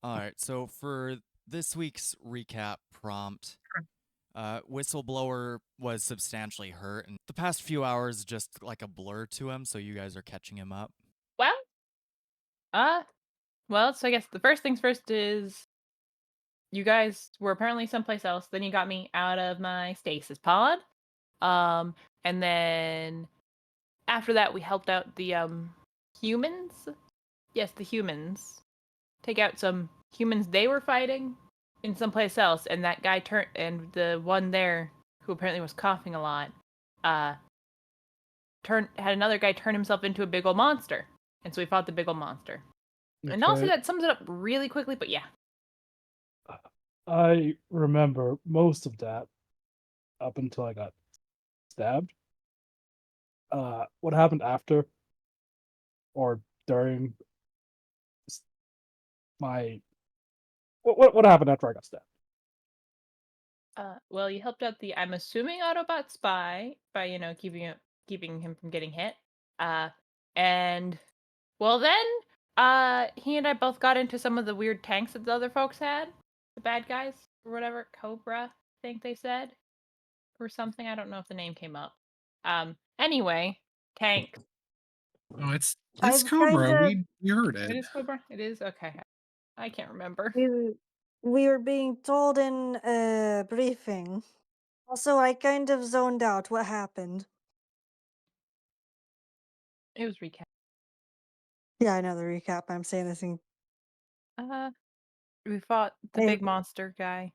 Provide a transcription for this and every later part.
All right, so for this week's recap prompt, Whistleblower was substantially hurt, and the past few hours just like a blur to him, so you guys are catching him up. Well, uh, so I guess the first things first is you guys were apparently someplace else. Then you got me out of my stasis pod. And then after that, we helped out the humans. Yes, the humans. Take out some humans they were fighting in someplace else, and that guy turned, and the one there who apparently was coughing a lot, had another guy turn himself into a big old monster, and so we fought the big old monster. And also that sums it up really quickly, but yeah. I remember most of that up until I got stabbed. What happened after or during my what happened after I got stabbed? Well, you helped out the, I'm assuming, Autobot spy by, keeping him from getting hit. And well then, he and I both got into some of the weird tanks that the other folks had, the bad guys or whatever, Cobra, I think they said, or something. I don't know if the name came up. Anyway, tank. Oh, it's I've Cobra. kinda- We heard It it. is Cobra. It is okay. I can't remember. We were being told in a briefing. Also, I kind of zoned out. What happened? It was recap. Yeah, I know the recap. I'm saying this in. We fought the Hey. big monster guy.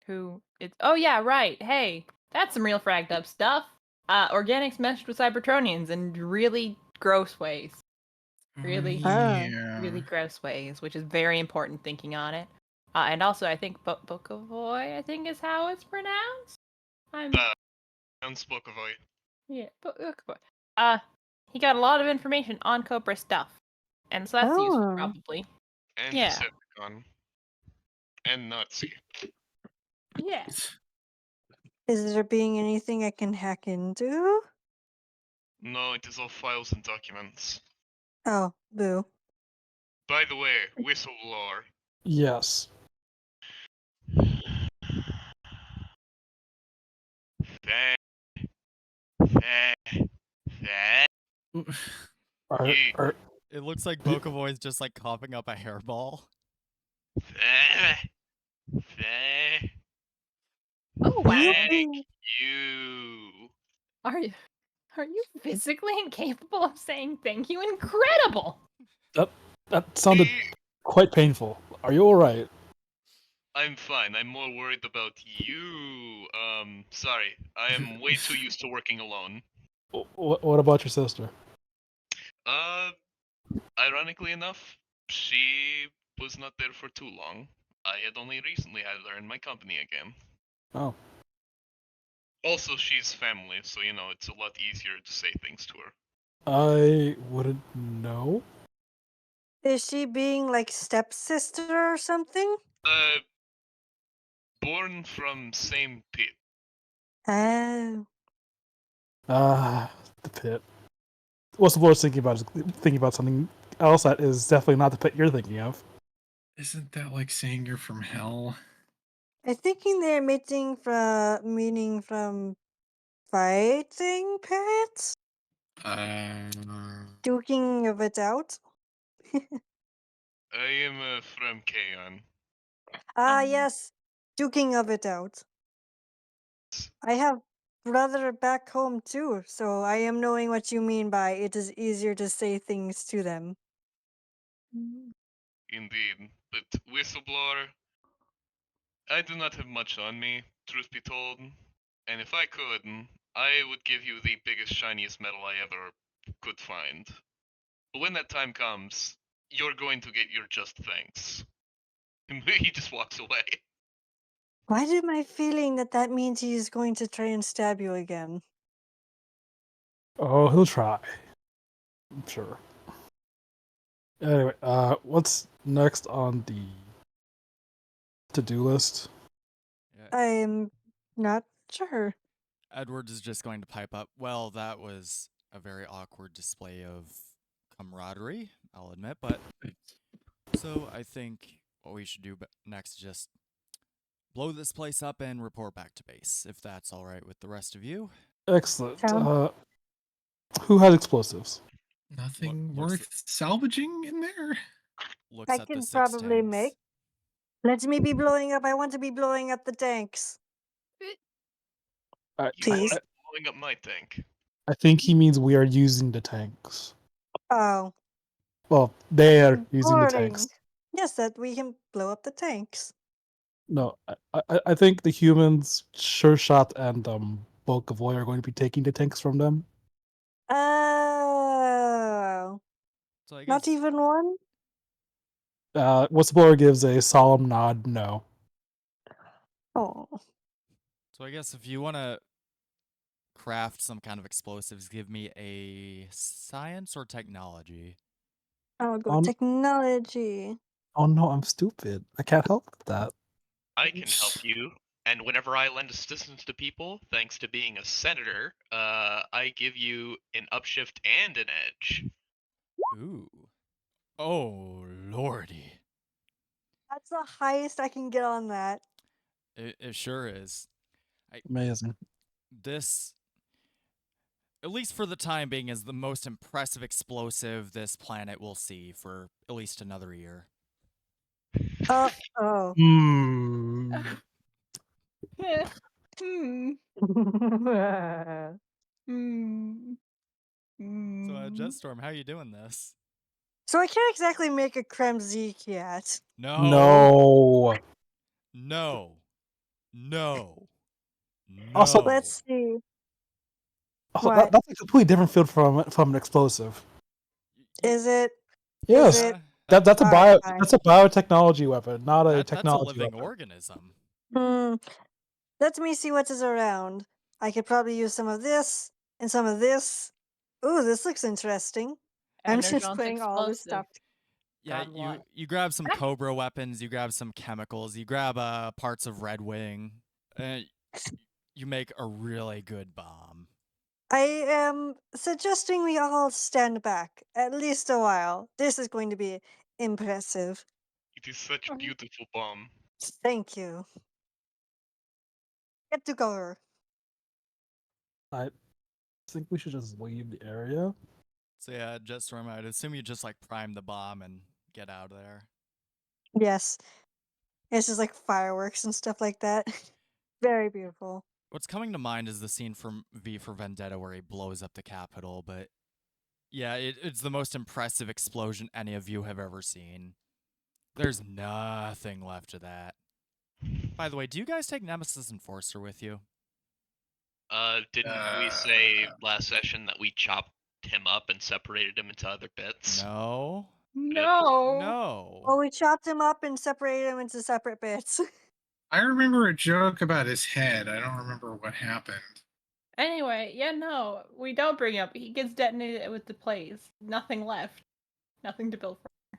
Who it's oh yeah, right. Hey, that's some real fragged up stuff. Organics meshed with Cybertronians in really gross ways. Really, really gross ways, which is very important thinking on it. And also I think Bokovoy, I think is how it's pronounced. Bokovoy. Yeah, Bokovoy. He got a lot of information on Cobra stuff. And so that's useful probably. And Yeah. Decepticon. And Nazi. Yeah. Is there being anything I can hack into? No, it is all files and documents. Oh, boo. By the way, whistleblower. Yes. It looks like Bokovoy is just like coughing up a hairball. Oh wow. Thank you. Are you physically incapable of saying thank you? Incredible! That sounded quite painful. Are you alright? I'm fine. I'm more worried about you. Sorry. I am way too used to working alone. What about your sister? Ironically enough, she was not there for too long. I had only recently had her in my company again. Oh. Also, she's family, so it's a lot easier to say things to her. I wouldn't know. Is she being like stepsister or something? Born from same pit. Oh. The pit. What's the worst thinking about something else that is definitely not the pit you're thinking of? Isn't that like saying you're from hell? I'm thinking they're meaning from fighting pits? Duking of it out? I am from Kaon. Yes. Duking of it out. I have brother back home too, so I am knowing what you mean by it is easier to say things to them. Indeed, but whistleblower, I do not have much on me, truth be told, and if I could, I would give you the biggest, shiniest medal I ever could find. But when that time comes, you're going to get your just thanks. He just walks away. Why did my feeling that means he's going to try and stab you again? Oh, he'll try. I'm sure. Anyway, what's next on the to-do list? Yeah. I'm not sure. Edward is just going to pipe up. Well, that was a very awkward display of camaraderie, I'll admit, but so I think what we should do next is just blow this place up and report back to base, if that's all right with the rest of you. Excellent. Sound- Who has explosives? Nothing looks- worth salvaging in there. Looks I at the can 6 probably tanks. make. Let me be blowing up. I want to be blowing up the tanks. I, You Please. are blowing up my tank. I think he means we are using the tanks. Oh. Well, they are using the boring. tanks. Yes, that we can blow up the tanks. No, I think the humans, Sure Shot and Bulkavoy are going to be taking the tanks from them. Oh. So I guess Not even one? Whistleblower gives a solemn nod, no. Oh. So I guess if you want to craft some kind of explosives, give me a science or technology. I'll go On- technology. Oh no, I'm stupid. I can't help with that. I can help you, and whenever I lend assistance to people, thanks to being a senator, I give you an upshift and an edge. Ooh. Oh, lordy. That's the highest I can get on that. It sure is. Amazing. This, at least for the time being, is the most impressive explosive this planet will see for at least another year. Oh. Hmm. Hmm. Hmm. So, Hmm. Jetstorm, how you doing this? So I can't exactly make a creme Zeke yet. No. No. No. No. Also- No. Let's see. Also, What? that's a completely different field from an explosive. Is it? Yes. Is it? That's a Alright, that's a biotechnology weapon, not a that's a technology living weapon. organism. Let me see what is around. I could probably use some of this and some of this. Ooh, this looks interesting. I'm just Energon's putting all this explosive. stuff. Yeah, God, you what? you grab some Ah. Cobra weapons, you grab some chemicals, you grab parts of Red Wing, and you make a really good bomb. I am suggesting we all stand back at least a while. This is going to be impressive. It is such a Mhm. beautiful bomb. Thank you. Get to cover. I think we should just leave the area. So yeah, Jetstorm, I'd assume you just like prime the bomb and get out of there. Yes. It's just like fireworks and stuff like that. Very beautiful. What's coming to mind is the scene from V for Vendetta where he blows up the Capitol, but yeah, it's the most impressive explosion any of you have ever seen. There's nothing left of that. By the way, do you guys take Nemesis Enforcer with you? Didn't we say last session that we chopped him up and separated him into other bits? No. No. No. Oh, we chopped him up and separated him into separate bits. I remember a joke about his head. I don't remember what happened. Anyway, yeah, no, we don't bring up. He gets detonated with the plays. Nothing left. Nothing to build for.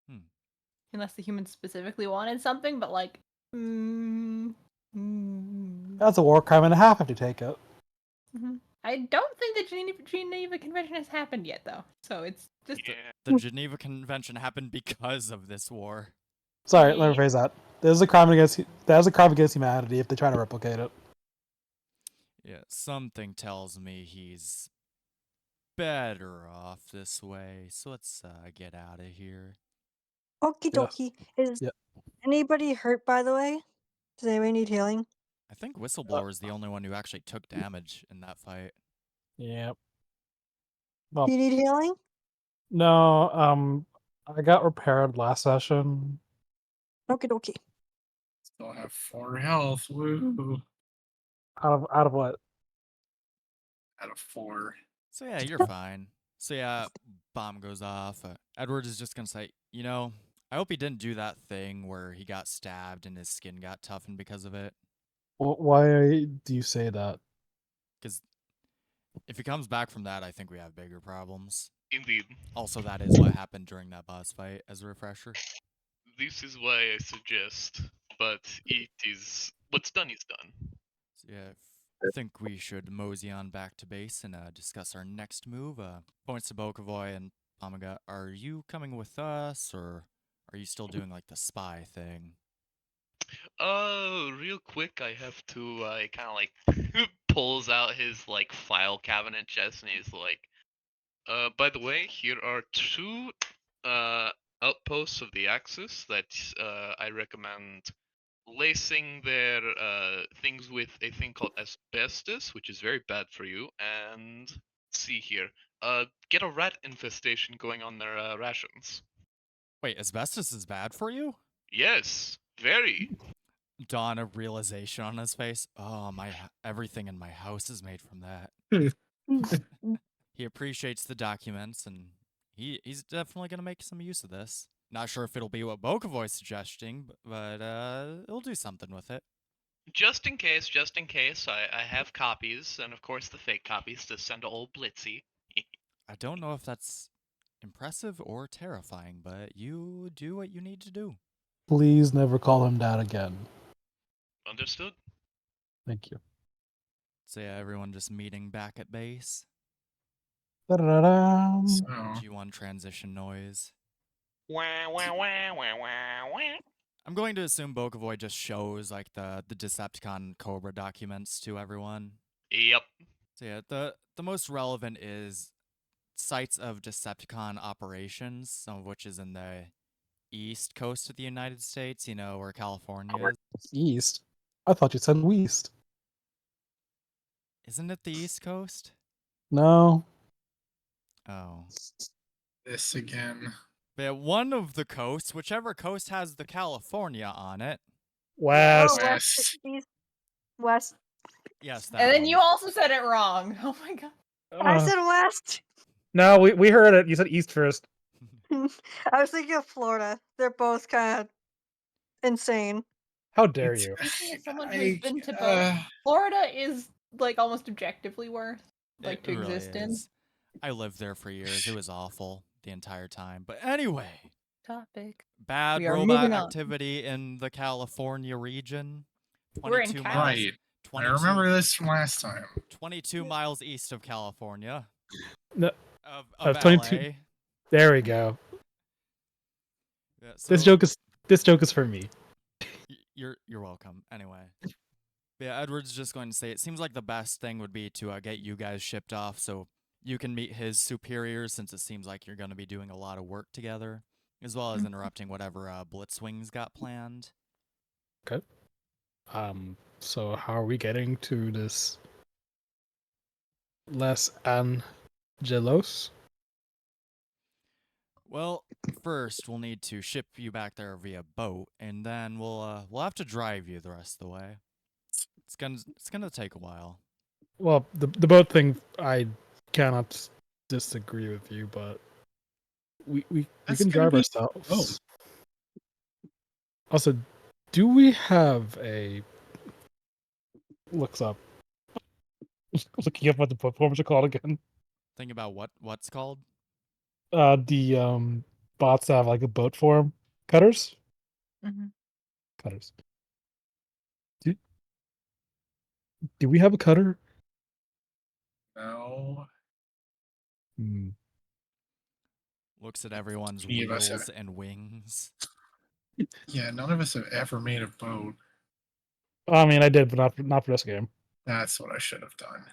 Hmm. Unless the humans specifically wanted something, but like, That's a war crime and a half if you take it. I don't think the Geneva Convention has happened yet, though. So it's just Yeah. The Geneva Convention happened because of this war. Sorry, let me rephrase that. There's a crime against humanity if they try to replicate it. Yeah, something tells me he's better off this way. So let's get out of here. Okie Yeah. dokie. Is Yeah. anybody hurt, by the way? Does anybody need healing? I think Whistleblower is the only one who actually took damage in that fight. Yep. Do Well, you need healing? no, I got repaired last session. Okie dokie. Still have 4 health. Woo. Out of what? Out of 4. So yeah, you're fine. So yeah, bomb goes off. Edward is just gonna say, you know, I hope he didn't do that thing where he got stabbed and his skin got toughened because of it. Why do you say that? Because if he comes back from that, I think we have bigger problems. Indeed. Also, that is what happened during that boss fight, as a refresher. This is why I suggest, but it is what's done is done. So yeah, I think we should mosey on back to base and discuss our next move. Points to Bokovoy and Pomogat. Are you coming with us, or Are you still doing like the spy thing? Real quick, I have to. He kind of like pulls out his like file cabinet chest, and he's like, by the way, here are two outposts of the Axis that I recommend lacing their things with a thing called asbestos, which is very bad for you. And let's see here, get a rat infestation going on their rations. Wait, asbestos is bad for you? Yes, very. Dawn of realization on his face. Oh, everything in my house is made from that. He appreciates the documents, and he's definitely gonna make some use of this. Not sure if it'll be what Bokovoy's suggesting, but he'll do something with it. Just in case, I have copies, and of course the fake copies to send to old Blitzy. I don't know if that's impressive or terrifying, but you do what you need to do. Please never call him that again. Understood? Thank you. So yeah, everyone just meeting back at base. Da-da-da-dam. So, G1 transition noise. Wah, wah, wah, wah, wah, wah. I'm going to assume Bokovoy just shows like the Decepticon Cobra documents to everyone. Yep. So yeah, the most relevant is sites of Decepticon operations, some of which is in the east coast of the United States, you know, where California is. East? I thought you said west. Isn't it the east coast? No. Oh. this again. But one of the coasts, whichever coast has the California on it. West. Oh, west, West. east, west. Yes, that And then one. you also said it wrong. Oh my god. I said west. No, we heard it. You said east first. I was thinking of Florida. They're both kind of insane. How dare It's- you? Speaking as someone who's been to both, uh, Florida is like almost objectively worse, like It to really exist in. is. I lived there for years. It was awful the entire time. But anyway, Topic. bad We are robot moving on. activity in the California region. We're in 22 Cal. miles. right. I 22 remember this from last time. 22 miles east of California. No, Of 22 LA. There we go. Yeah, This so joke is for me. you're welcome. Anyway. Yeah, Edward's just going to say it seems like the best thing would be to get you guys shipped off so you can meet his superiors, since it seems like you're going to be doing a lot of work together, as well as interrupting whatever Blitzwing's got planned. Okay. So how are we getting to this Los Angelos? Well, first we'll need to ship you back there via boat, and then we'll have to drive you the rest of the way. It's gonna take a while. Well, the boat thing, I cannot disagree with you, but we That's can gonna drive be ourselves. Also, do we have a looks up? Looking up what the platforms are called again. Think about what's called. The bots have like a boat form. Cutters? Mm-hmm. Cutters. Do we have a cutter? No. Hmm. Looks at everyone's Any of us wheels and wings. Yeah, none of us have ever made a boat. I mean, I did, but not for this game. That's what I should have done.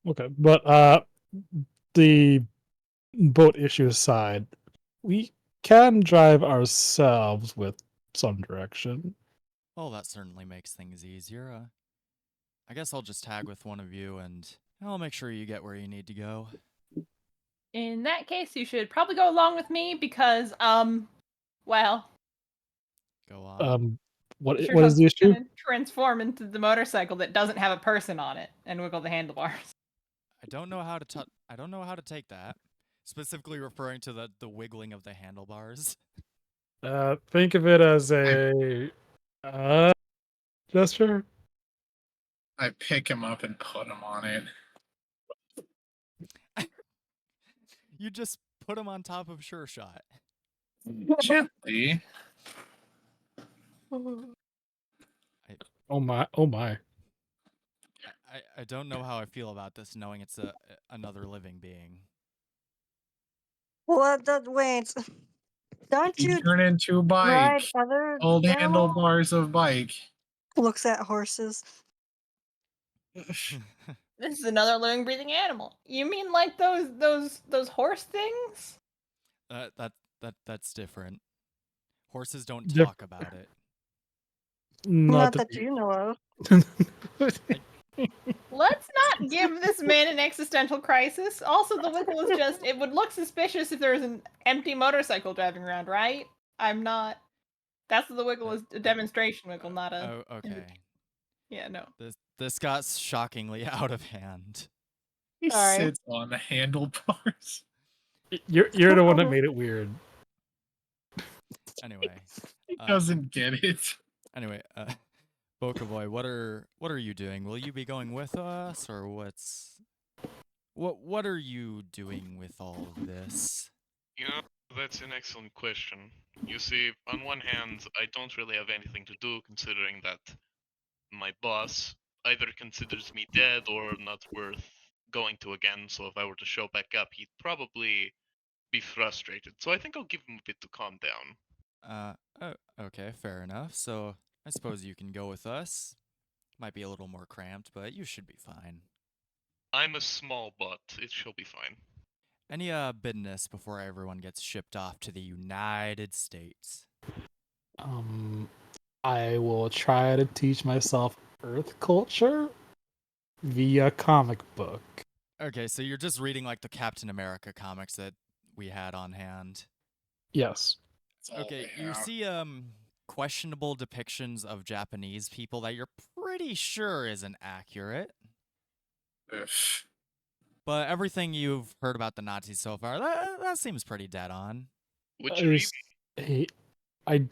Okay, but the boat issue aside, we can drive ourselves with some direction. Well, that certainly makes things easier. I guess I'll just tag with one of you, and I'll make sure you get where you need to go. In that case, you should probably go along with me because, well, Go on. What sure is the issue? gonna transform into the motorcycle that doesn't have a person on it and wiggle the handlebars. I don't know how to I don't know how to take that. Specifically referring to the wiggling of the handlebars. Think of it as a gesture. I pick him up and put him on it. You just put him on top of Sure Shot. Gently. Oh my! Oh my! I don't know how I feel about this, knowing it's another living being. What? That wait. Don't You you turn into ride bike. other Old animals? handlebars of bike. Looks at horses. This is another living, breathing animal. You mean like those horse things? That's different. Horses don't Dif- talk about it. Not Not that you know of. Let's not give this man an existential crisis. Also, the Wickle is just, it would look suspicious if there was an empty motorcycle driving around, right? I'm not. That's what the Wickle is, a demonstration Wickle, not a. Oh, okay. Yeah, no. This got shockingly out of hand. He Sorry. sits on the handlebars. You're the one that made it weird. Anyway, He doesn't get it. anyway, Bokaboy, what are you doing? Will you be going with us, or what are you doing with all of this? You know, that's an excellent question. You see, on one hand, I don't really have anything to do considering that my boss either considers me dead or not worth going to again, so if I were to show back up, he'd probably be frustrated. So I think I'll give him a bit to calm down. Okay, fair enough. So I suppose you can go with us. Might be a little more cramped, but you should be fine. I'm a small bot, it shall be fine. Any business before everyone gets shipped off to the United States? I will try to teach myself Earth culture via comic book. Okay, so you're just reading like the Captain America comics that we had on hand. Yes. That's all Okay, they you have. see questionable depictions of Japanese people that you're pretty sure isn't accurate. Ugh. But everything you've heard about the Nazis so far, that seems pretty dead on. Would you read I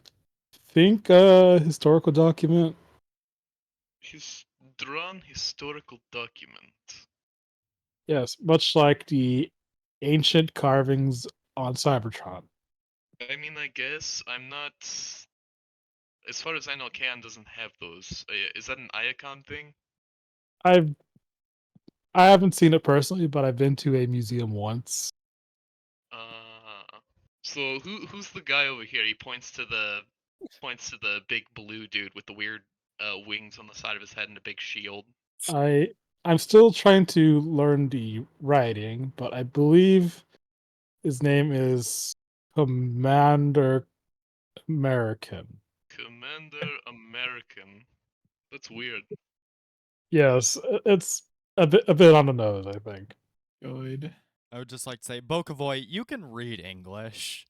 think a historical document. his drawn historical document? Yes, much like the ancient carvings on Cybertron. I mean, I guess I'm not. As far as I know, Can doesn't have those. Is that an Iacon thing? I haven't seen it personally, but I've been to a museum once. So who's the guy over here? He points to the big blue dude with the weird wings on the side of his head and a big shield. I'm still trying to learn the writing, but I believe his name is Commander American. Commander American. That's weird. Yes, it's a bit on the nose, I think. Good. I would just like to say, Bokaboy, you can read English.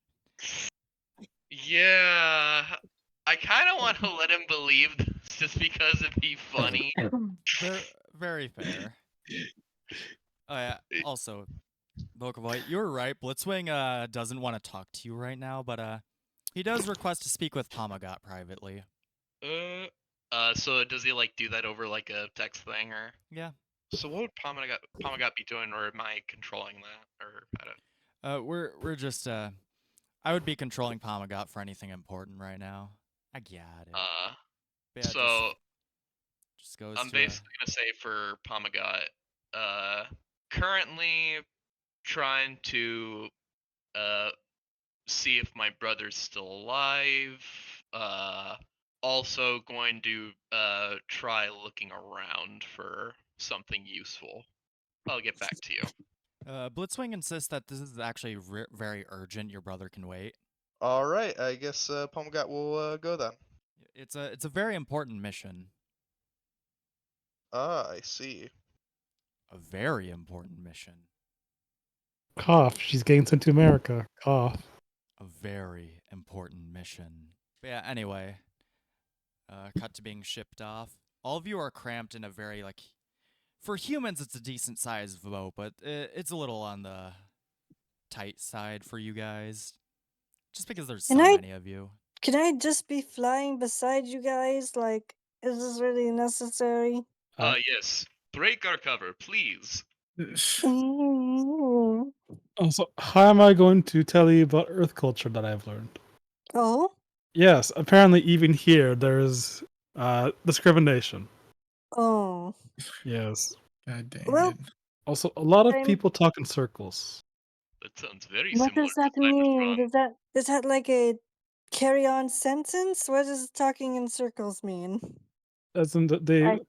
Yeah, I kind of want to let him believe this just because it'd be funny. Very fair. Oh yeah. Also, Bokaboy, you were right. Blitzwing doesn't want to talk to you right now, but he does request to speak with Pomogat privately. So does he like do that over like a text thing or? Yeah. So what would Pomogat be doing, or am I controlling that, or I don't? We're just I would be controlling Pomogat for anything important right now. I got it. But yeah, So just goes I'm to basically gonna say for Pomogat, currently trying to see if my brother's still alive. Also going to try looking around for something useful. I'll get back to you. Blitzwing insists that this is actually very urgent. Your brother can wait. All right, I guess Pomogat will go then. It's a very important mission. Ah, I see. A very important mission. Cough, she's getting sent to America. Cough. A very important mission. But yeah, anyway. Cut to being shipped off. All of you are cramped in a very, like... For humans, it's a decent sized boat, but it's a little on the tight side for you guys. Just because there's so many of you. Can I just be flying beside you guys? Like, is this really necessary? Yes. Break our cover, please. Also, how am I going to tell you about Earth culture that I've learned? Oh? Yes, apparently even here there's discrimination. Oh. Yes. God dang Well, it. Also, a lot of I'm- people talk in circles. That sounds very What similar does that to mean? Cybertron. Is that like a carry-on sentence? What does talking in circles mean? As in I-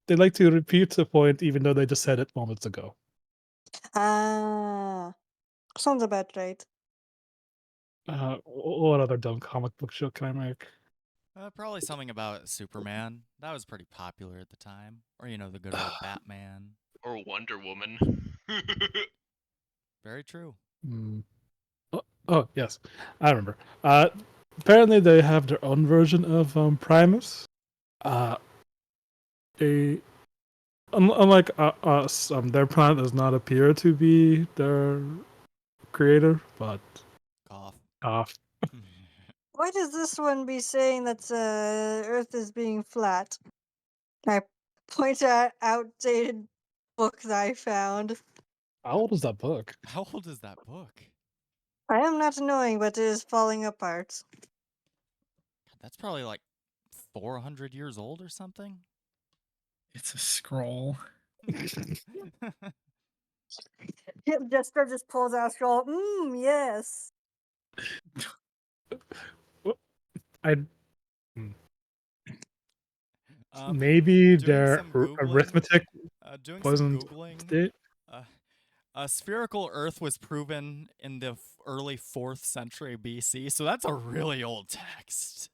they like to repeat the point even though they just said it moments ago. Ah, sounds about right. What other dumb comic book joke can I make? Probably something about Superman. That was pretty popular at the time. Or, the good old Batman. Or Wonder Woman. Very true. Hmm. Oh, yes, I remember. Apparently they have their own version of Primus. Unlike us, their planet does not appear to be their creator, but Cough. Why does this one be saying that Earth is being flat? I point at outdated book that I found. how old is that book? How old is that book? I am not knowing, but it is falling apart. That's probably like 400 years old or something. It's a scroll. Jester just pulls out a scroll. Yes. I maybe doing their some Googling, arithmetic doing some wasn't Googling. state. A spherical Earth was proven in the early 4th century BC, so that's a really old text.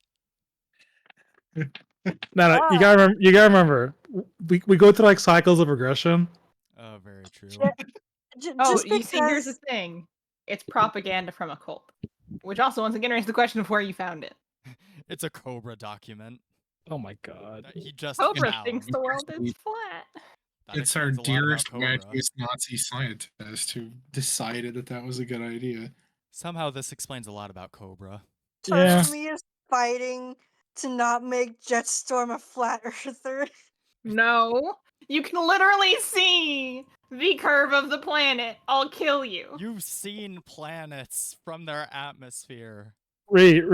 No, you gotta remember. We go through like cycles of regression. Oh, very true. Just you see, here's the because thing. It's propaganda from a cult. Which also, once again, raises the question of where you found it. It's a Cobra document. Oh my god. That he just Cobra found. thinks the world is flat. That It's our explains a lot about dearest, Cobra. wackiest Nazi scientist who decided that that was a good idea. Somehow this explains a lot about Cobra. part Yeah. of me is fighting to not make Jetstorm a flat earther. No. You can literally see the curve of the planet. I'll kill you. You've seen planets from their atmosphere. Reed.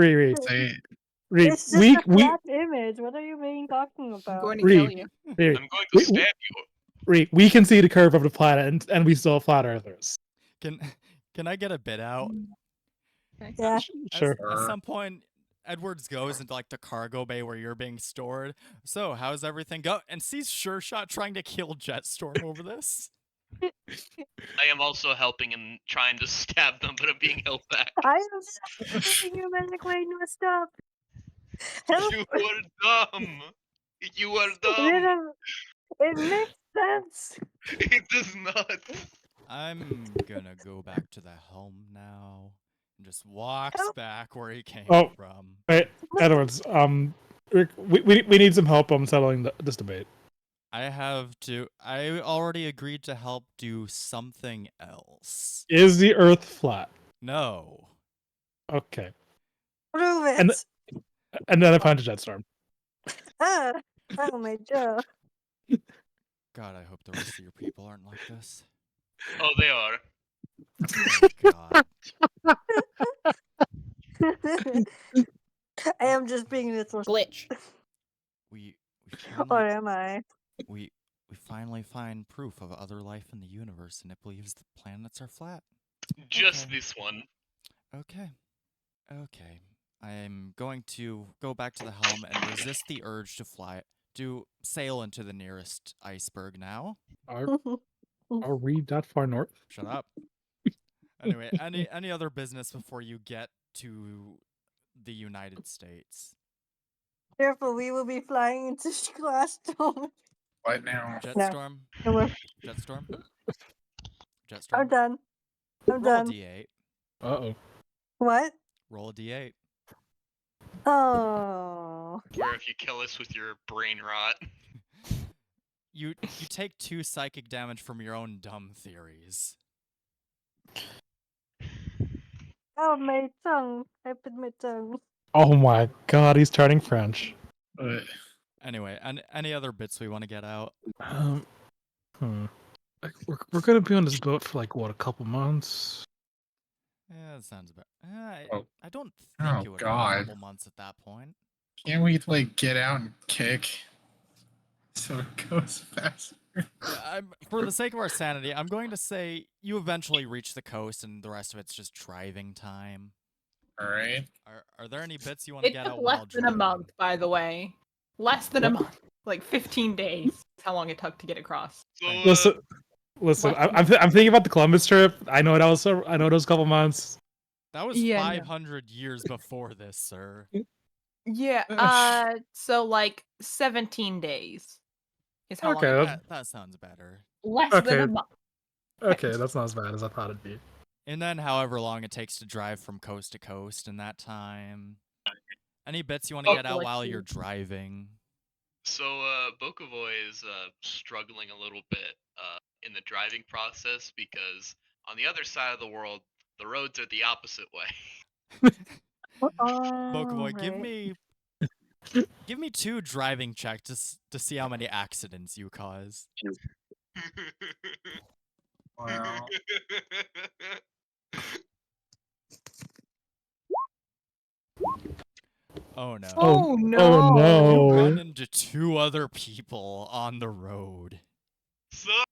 It's just a flat image. What are you being talking I'm about? going to kill Reed. you. Reed, I'm going to stab you. Reed, we can see the curve of the planet, and we still have flat earthers. Can I get a bit out? Okay. Yeah. Sure. At some point, Edwards goes into like the cargo bay where you're being stored. So how's everything go? And sees Sure Shot trying to kill Jetstorm over this. I am also helping and trying to stab them, but I'm being held back. I am helping you, Magic Way. No, stop. Help. You are dumb. You are dumb. It makes sense. It does not. I'm gonna go back to the helm now. And just walks Help. back where he came Oh. from. Wait, Edwards. Rick, we need some help settling this debate. I already agreed to help do something else. Is the Earth flat? No. Okay. Prove it. And then I find a Jetstorm. Oh my god. God, I hope the rest of your people aren't like this. Oh, they are. Oh, God. I am just being a little Glitch. We Or finally, am I? we finally find proof of other life in the universe, and it believes the planets are flat. Just Okay. this one. Okay. I'm going to go back to the helm and resist the urge to sail into the nearest iceberg now. Are we that far north? Shut up. Anyway, any other business before you get to the United States? Careful, we will be flying into Glassstone. What now? Jetstorm? No more. Jetstorm? I'm Jetstorm? done. I'm Roll a done. d8. Uh-oh. What? Roll a d8. Oh. Where if you kill us with your brain rot. You take 2 psychic damage from your own dumb theories. Oh, my tongue. I put my tongue. Oh my god, he's turning French. Anyway, any other bits we want to get out? Like, we're gonna be on this boat for like what, a couple months? Yeah, that sounds about. Oh. I don't Oh, think it would be a God. couple months at that point. Can't we like get out and kick so it goes faster? For the sake of our sanity, I'm going to say you eventually reach the coast, and the rest of it's just driving time. All right. Are there any bits you want to It get took out less while than driving? a month, by the way. Less than a What? month. Like 15 days. That's how long it took to get across. So, Thank Listen, listen. What? I'm thinking about the Columbus trip. I know it also. I know it was a couple months. That was Yeah, no. 500 years before this, sir. Yeah, so like 17 days is how long Okay, it that's- That sounds better. Less than a Okay. month. Okay, that's not as bad as I thought it'd be. And then however long it takes to drive from coast to coast in that time. Any bits you want to Oh, get out like while you- you're driving? so Bokovoy is struggling a little bit in the driving process because on the other side of the world, the roads are the opposite way. Bokoboy, Right. give me 2 driving checks to see how many accidents you cause. Wow. Oh no. Oh Oh no. You no! run into 2 other people on the road. Sorry,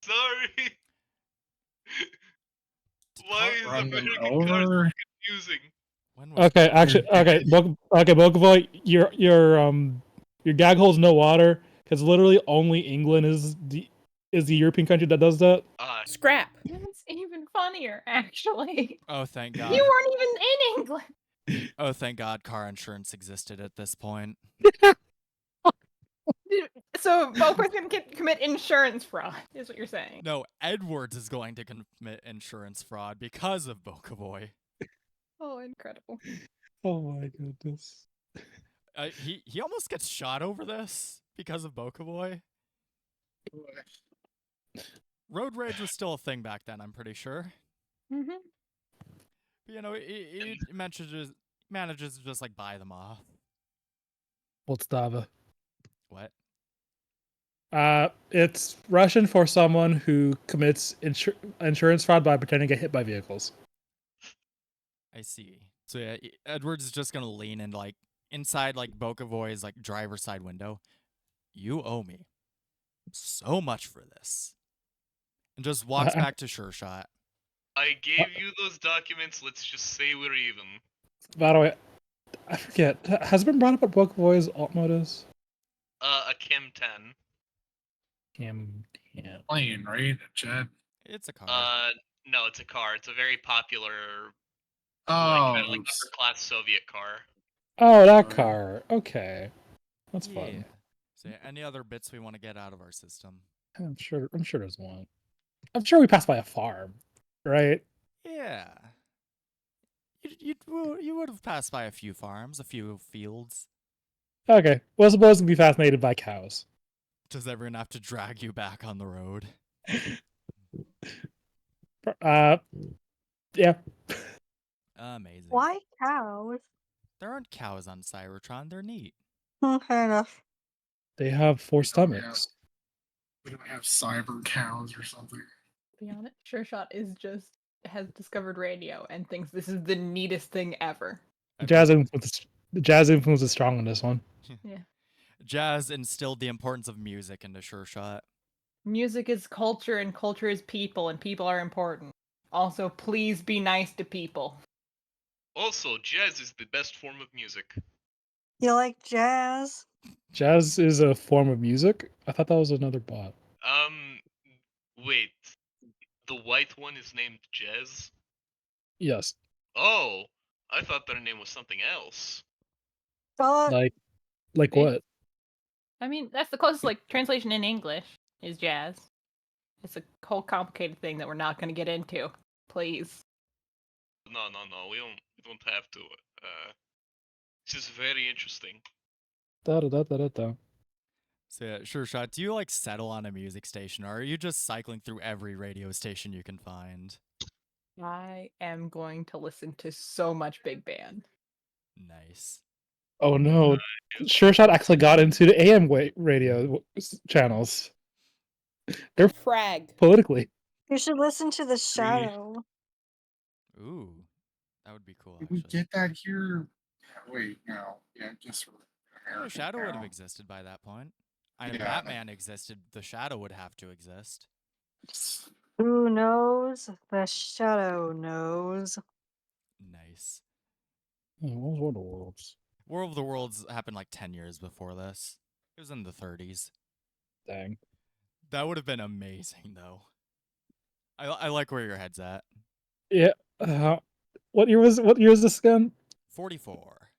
sorry. Why is Run them American cars over. confusing? When was Okay, actually, okay, Bokoboy, your gag hole's no water because literally only England is the European country that does that. Scrap. That's even funnier, actually. Oh, thank You God. weren't even in England. Oh, thank God car insurance existed at this point. So Boko's gonna commit insurance fraud, is what you're saying. No, Edwards is going to commit insurance fraud because of Bokoboy. Oh, incredible. Oh my goodness! He almost gets shot over this because of Bokoboy. Road rage was still a thing back then, I'm pretty sure. Mm-hmm. But, you know, he manages to just like buy them off. Polstava. What? It's Russian for someone who commits insurance fraud by pretending to get hit by vehicles. I see. So yeah, Edwards is just gonna lean into like inside like Bokovoy's like driver's side window. You owe me so much for this, and just walks back to Sure Shot. I gave you those documents. Let's just say we're even. By the way, I forget. Has it been brought up what Bokoboy's alt mode is? A Kim 10. Yeah. Plane, right? Jet. It's a car. No, it's a car. It's a very popular, Oh, like upper class Soviet car. Oh, that car. Okay, that's yeah. fun. So yeah, any other bits we want to get out of our system? I'm sure there's one. I'm sure we passed by a farm, right? Yeah. You would have passed by a few farms, a few fields. Okay. Well, supposed to be fascinated by cows. Does everyone have to drag you back on the road? Yeah. Amazing. Why cows? There aren't cows on Cybertron. They're neat. Fair enough. They have 4 stomachs. we don't have cyber cows or something. Be honest, Sure Shot has discovered radio and thinks this is the neatest thing ever. The jazz influence is strong on this one. Jazz instilled the importance of music into Sure Shot. Music is culture and culture is people and people are important. Also, please be nice to people. Also, jazz is the best form of music. You like jazz? Jazz is a form of music? I thought that was another bot. Wait. The white one is named Jazz? Yes. Oh, I thought their name was something else. Thought Like Eh. what? I mean, that's the closest translation in English is jazz. It's a whole complicated thing that we're not going to get into. Please. No, we don't have to. This is very interesting. Da-da-da-da-da-da. So yeah, Sure Shot, do you like settle on a music station, or are you just cycling through every radio station you can find? I am going to listen to so much Big Band. Nice. Oh no. Sure Shot actually got into the AM radio channels. They're Frag. politically. you should listen to The Shadow. Ooh, that would be cool, Did we actually. get that here? Yeah, wait, no. Yeah, just for Oh, American Shadow would have cow. existed by that point. I mean, Yeah. Batman existed. The Shadow would have to exist. Who knows? The Shadow knows. Nice. What was War of the Worlds? War of the Worlds happened like 10 years before this. It was in the 30s. Dang. That would have been amazing, though. I like where your head's at. Yeah. What year was this again? 44.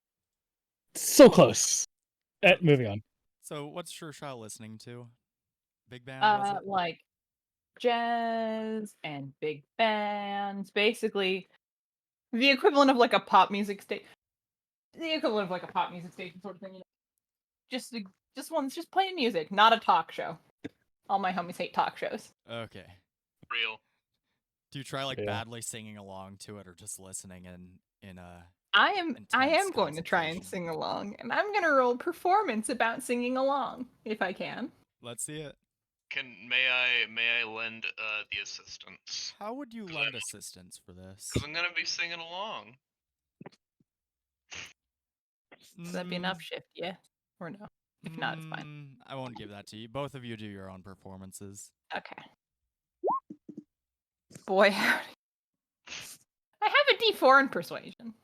So close. Moving on. So, what's Sure Shot listening to? Big band, was it? Like jazz and big bands, basically the equivalent of like a pop music station. The equivalent of like a pop music station sort of thing, you know. Just playing music, not a talk show. All my homies hate talk shows. Okay. Real. Do you try like Yeah. badly singing along to it or just listening in a I am intense going to try and concentration? sing along, and I'm gonna roll performance about singing along if I can. Let's see it. May I lend the assistance? How would you 'Cause lend I'm- assistance for this? Because I'm gonna be singing along. Does that be an upshift? Yeah, or no? If not, it's fine. I won't give that to you. Both of you do your own performances. Okay. Boy, howdy. I have a D4 in persuasion.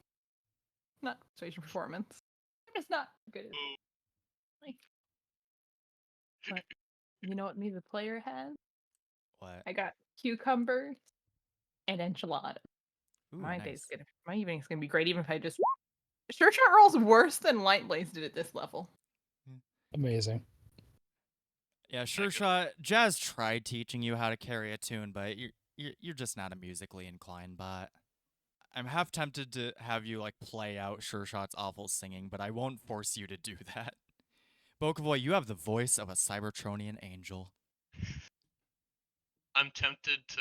Not persuasion performance. I'm just not good at it. Like, but you know what me the player has? What? I got cucumbers and enchilada. Ooh, My nice. my evening's gonna be great even if I just Sure Shot rolls worse than Light Blaze did at this level. Amazing. Yeah, Sure Shot. Jazz tried teaching you how to carry a tune, but you're just not a musically inclined bot. I'm half tempted to have you like play out Sure Shot's awful singing, but I won't force you to do that. Bokovoy, you have the voice of a Cybertronian angel. I'm tempted to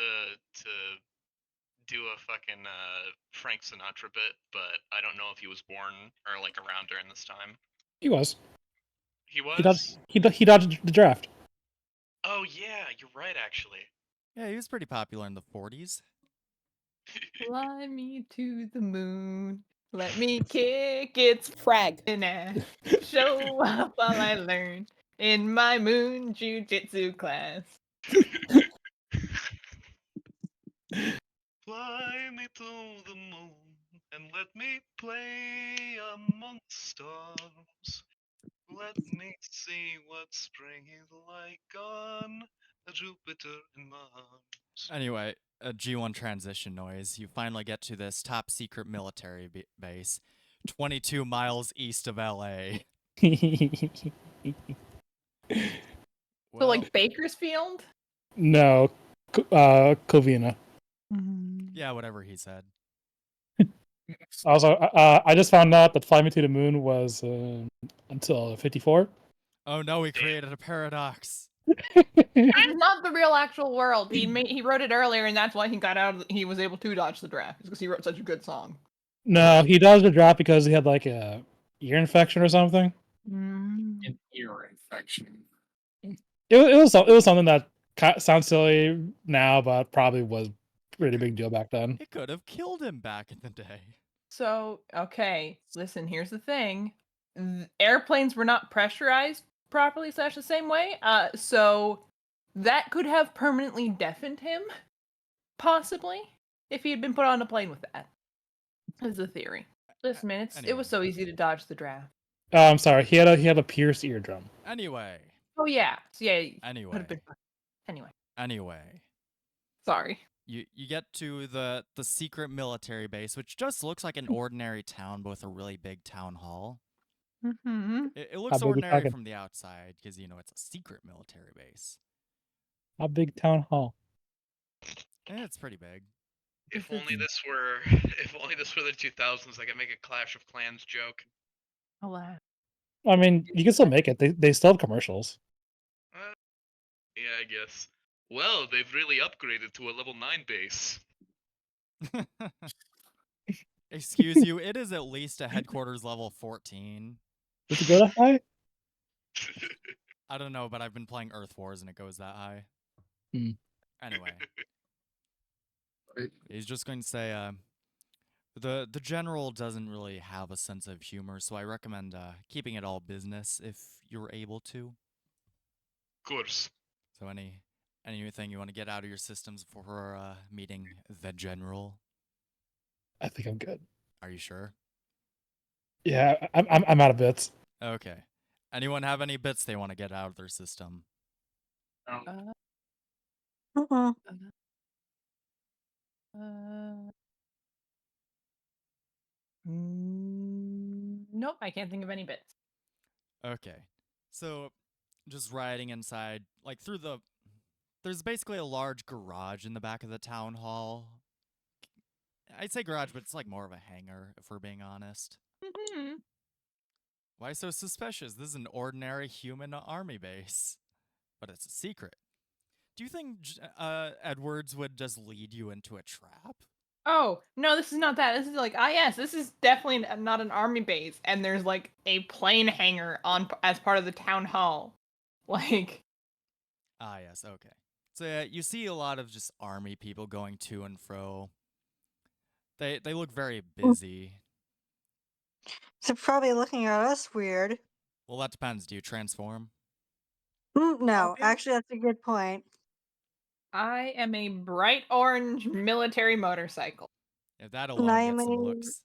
do a fucking Frank Sinatra bit, but I don't know if he was born or like around during this time. He was. He was. He dodged the draft. Oh yeah, you're right actually. Yeah, he was pretty popular in the 40s. Fly me to the moon. Let me kick its Frag. ass. Show up while I learn in my moon jujitsu class. Fly me to the moon and let me play among the stars. Let me see what spring is like on Jupiter and Mars. Anyway, a G1 transition noise. You finally get to this top secret military base, 22 miles east of LA. So like Bakersfield? No, Covina. Yeah, whatever he said. Also, I just found out that Fly Me to the Moon was until 54. Oh no, we created a paradox. It's not the real actual world. He wrote it earlier, and that's why he got out. He was able to dodge the draft because he wrote such a good song. No, he dodged the draft because he had like a ear infection or something. An ear infection. It was something that sounds silly now, but probably was a pretty big deal back then. It could have killed him back in the day. So, okay, listen, here's the thing. Airplanes were not pressurized properly / the same way. So that could have permanently deafened him, possibly, if he had been put on a plane with that. Is the theory. Listen, man, it was so easy to dodge the draft. I'm sorry, he had a pierced eardrum. Anyway. Oh yeah. So, yeah. Anyway. Anyway. Sorry. You get to the secret military base, which just looks like an ordinary town, but with a really big town hall. Mm-hmm. It looks ordinary from the outside because you know it's a secret military base. How big town hall? It's pretty big. If only this were the 2000s, I could make a Clash of Clans joke. Alas. I mean, you can still make it. They still have commercials. Yeah, I guess. Well, they've really upgraded to a level 9 base. Excuse you, it is at least a headquarters level 14. Does it go that high? I don't know, but I've been playing Earth Wars and it goes that high. Anyway. He's just going to say, the general doesn't really have a sense of humor, so I recommend keeping it all business if you're able to. Of course. So anything you want to get out of your systems before meeting the general? I think I'm good. Are you sure? Yeah, I'm out of bits. Okay. Anyone have any bits they want to get out of their system? Uh, Mm-mm. Nope, I can't think of any bits. Okay. So, just riding inside, like through the. There's basically a large garage in the back of the town hall. I'd say garage, but it's like more of a hangar, if we're being honest. Mhm. Why so suspicious? This is an ordinary human army base, but it's a secret. Do you think Edwards would just lead you into a trap? Oh, no, this is not that. This is like, yes, this is definitely not an army base, and there's like a plane hangar on as part of the town hall. Like, Ah, yes, okay. So yeah, you see a lot of just army people going to and fro. They look very busy. They're probably looking at us weird. Well, that depends. Do you transform? No, Okay. actually, that's a good point. I am a bright orange military motorcycle. If that And alone I gets am some a looks.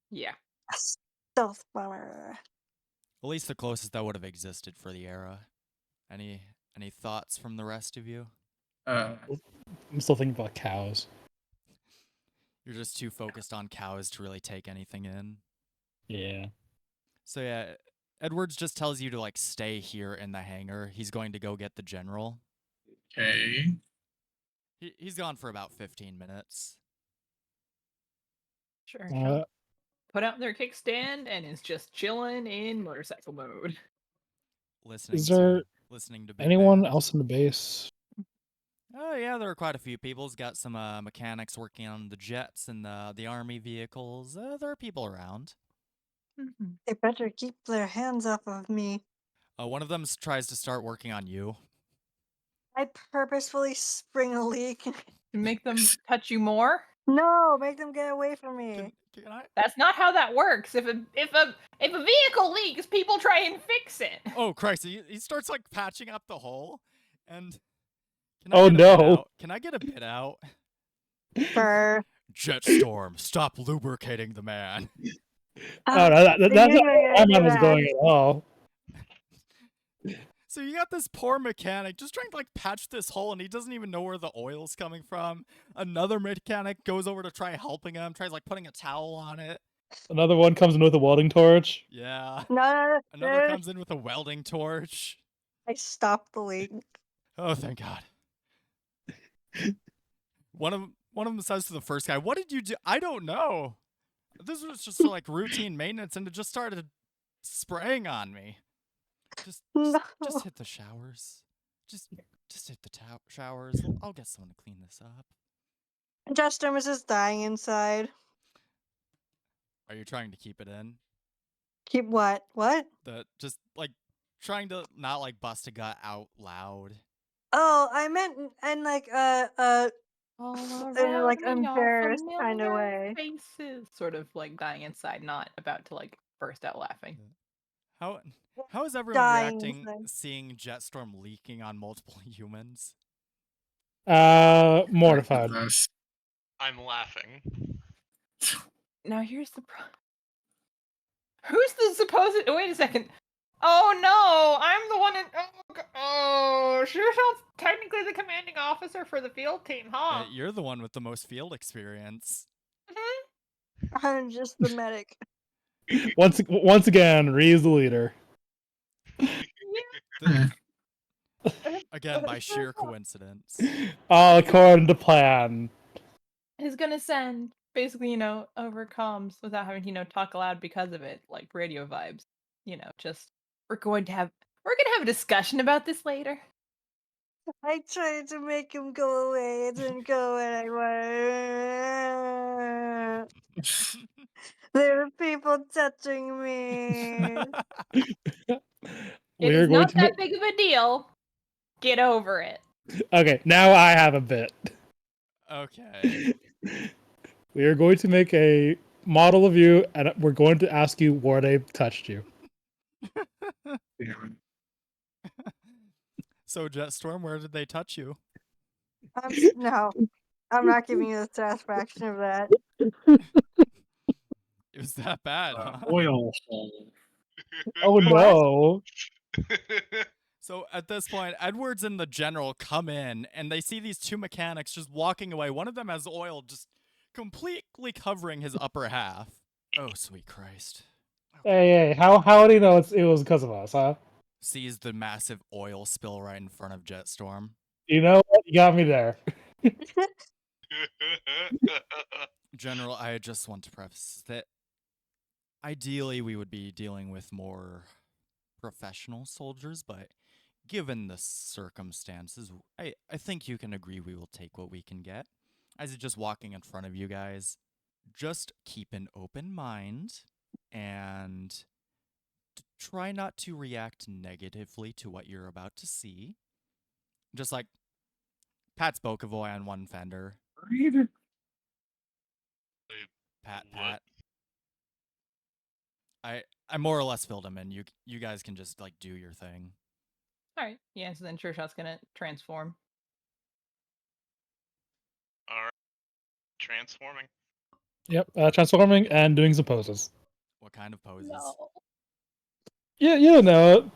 Yeah. stealth bomber. At least the closest that would have existed for the era. Any thoughts from the rest of you? Uh, I'm still thinking about cows. You're just too focused on cows to really take anything in. Yeah. So yeah, Edwards just tells you to like stay here in the hangar. He's going to go get the general. okay. He's gone for about 15 minutes. Sure. Uh, Put out their kickstand and is just chilling in motorcycle mode. Listening Is there to big anyone band. else in the base? Oh yeah, there are quite a few people. He's got some mechanics working on the jets and the army vehicles. There are people around. Mhm. They better keep their hands off of me. One of them tries to start working on you. I purposefully spring a leak. To make them touch you more? No, make them get away from me. Can I? That's not how that works. If a vehicle leaks, people try and fix it. Oh Christ! He starts like patching up the hole, and can Oh, I get a bit no. out? Can I get a bit out? Brr. Jetstorm, stop lubricating the man. Oh, no, that's They not knew you were where gonna my do mind was that. going at all. So you got this poor mechanic just trying to like patch this hole, and he doesn't even know where the oil's coming from. Another mechanic goes over to try helping him, tries like putting a towel on it. Another one comes in with a welding torch. Yeah. No, Another comes in with a welding torch. I stopped the leak. Oh, thank God. One of them says to the first guy, "What did you do?" "I don't know. This was just like routine maintenance, and it just started spraying on me. No. Just hit the showers. Just hit the showers. I'll get someone to clean this up." Jetstorm is just dying inside. Are you trying to keep it in? Keep what? What? Just like trying to not like bust a gut out loud. Oh, I meant in like All in a, like around me are embarrassed kind of familiar way. faces. Sort of like dying inside, not about to like burst out laughing. How is everyone Dying reacting inside. seeing Jetstorm leaking on multiple humans? Mortified. Us. I'm laughing. Now here's the Who's the supposed? Wait a second. Oh no, I'm the one in. Oh, Shearshout's technically the commanding officer for the field team, huh? You're the one with the most field experience. I'm just the medic. Once again, Ree's the leader. Again, by sheer coincidence. All according to plan. He's gonna send basically, over comms without having to, talk aloud because of it, like radio vibes. Just we're gonna have a discussion about this later. I tried to make him go away. It didn't go anywhere. There were people touching me. It We're is going not to that big of a deal. Get over it. Okay, now I have a bit. Okay. We are going to make a model of you, and we're going to ask you where they touched you. So Jetstorm, where did they touch you? No, I'm not giving you the satisfaction of that. was that bad, huh? Oil hole. Oh no! So at this point, Edwards and the general come in, and they see these two mechanics just walking away. One of them has oil just completely covering his upper half. Oh, sweet Christ. Hey, how do you know it was because of us, huh? Sees the massive oil spill right in front of Jetstorm. You know what? You got me there. General, I just want to preface that ideally we would be dealing with more professional soldiers, but given the circumstances, I think you can agree we will take what we can get. As he's just walking in front of you guys, just keep an open mind and try not to react negatively to what you're about to see. Just like Pat's Bokovoy on one fender. Pat. What? I more or less filled him in. You guys can just like do your thing. All right. Yeah. So then Sure Shot's gonna transform. Alright. Transforming. Yep, transforming and doing some poses. What kind of poses? Yeah, you know,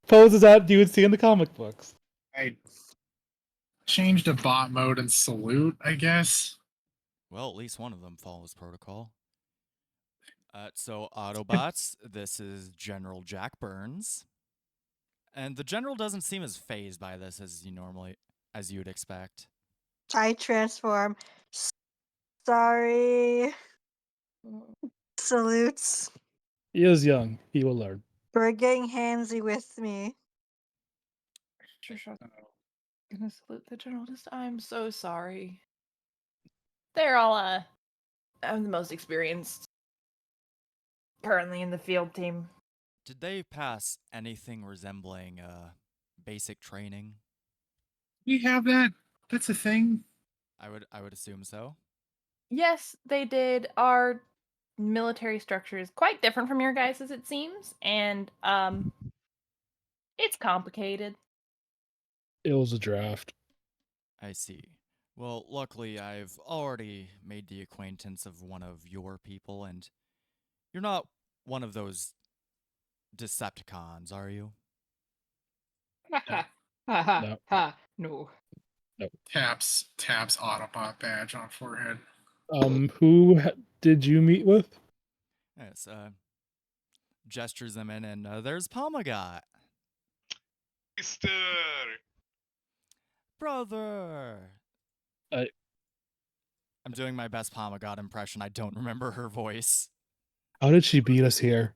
poses that you would see in the comic books. I changed to bot mode and salute, I guess. Well, at least one of them follows protocol. So Autobots, this is General Jack Burns. And the general doesn't seem as phased by this as you would expect. I transform. Sorry. Salutes. He is young. He will learn. For getting handsy with me. Sure Shot's gonna salute the general. I'm so sorry. They're all I'm the most experienced currently in the field team. Did they pass anything resembling basic training? We have that. That's a thing. I would assume so. Yes, they did. Our military structure is quite different from your guys' as it seems, and it's complicated. It was a draft. I see. Well, luckily I've already made the acquaintance of one of your people, and you're not one of those Decepticons, are you? No. No. Taps Autobot badge on forehead. Who did you meet with? Yes, gestures them in, and there's Pomogat. Sister! Brother! I'm doing my best Pomogat impression. I don't remember her voice. How did she beat us here?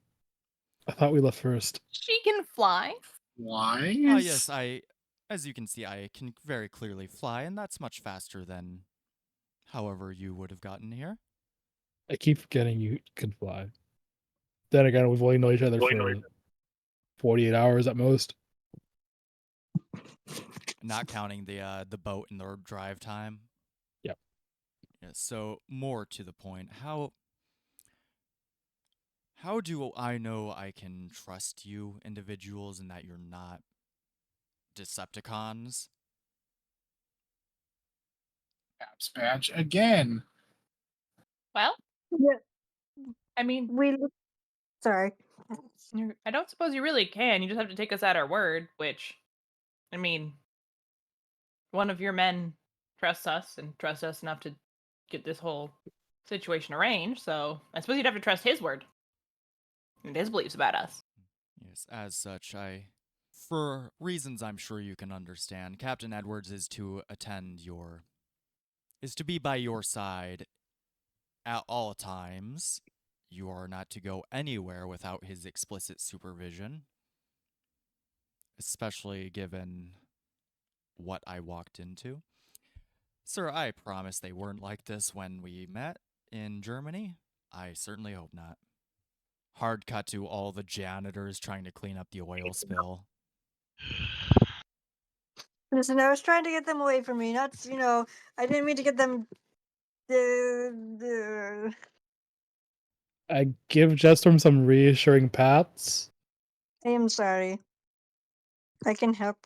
I thought we left first. She can fly. Why? Yes, as you can see, I can very clearly fly, and that's much faster than however you would have gotten here. I keep forgetting you can fly. Then again, we've only known each other for 48 hours at most. Not counting the boat and the drive time. Yep. Yeah, so more to the point, how do I know I can trust you individuals and that you're not Decepticons? Taps badge again. Well, Yeah, I mean, Sorry. I don't suppose you really can. You just have to take us at our word, which, I mean, one of your men trusts us and trusts us enough to get this whole situation arranged, so I suppose you'd have to trust his word and his beliefs about us. Yes, as such, for reasons I'm sure you can understand, Captain Edwards is to be by your side at all times. You are not to go anywhere without his explicit supervision, especially given what I walked into. Sir, I promise they weren't like this when we met in Germany. I certainly hope not. Hard cut to all the janitors trying to clean up the oil spill. Listen, I was trying to get them away from me. Not, I didn't mean to get them. I give Jetstorm some reassuring pats. I am sorry. I can help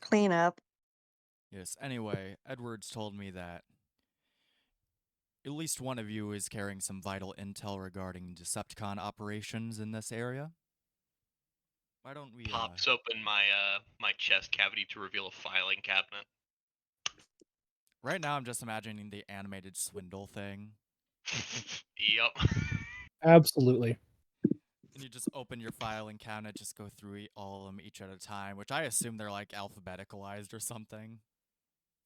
clean up. Yes, anyway, Edwards told me that at least one of you is carrying some vital intel regarding Decepticon operations in this area. Why don't we Pops open my my chest cavity to reveal a filing cabinet. Right now I'm just imagining the animated swindle thing. Yep. Absolutely. And you just open your filing cabinet, just go through all of them each at a time, which I assume they're like alphabeticalized or something.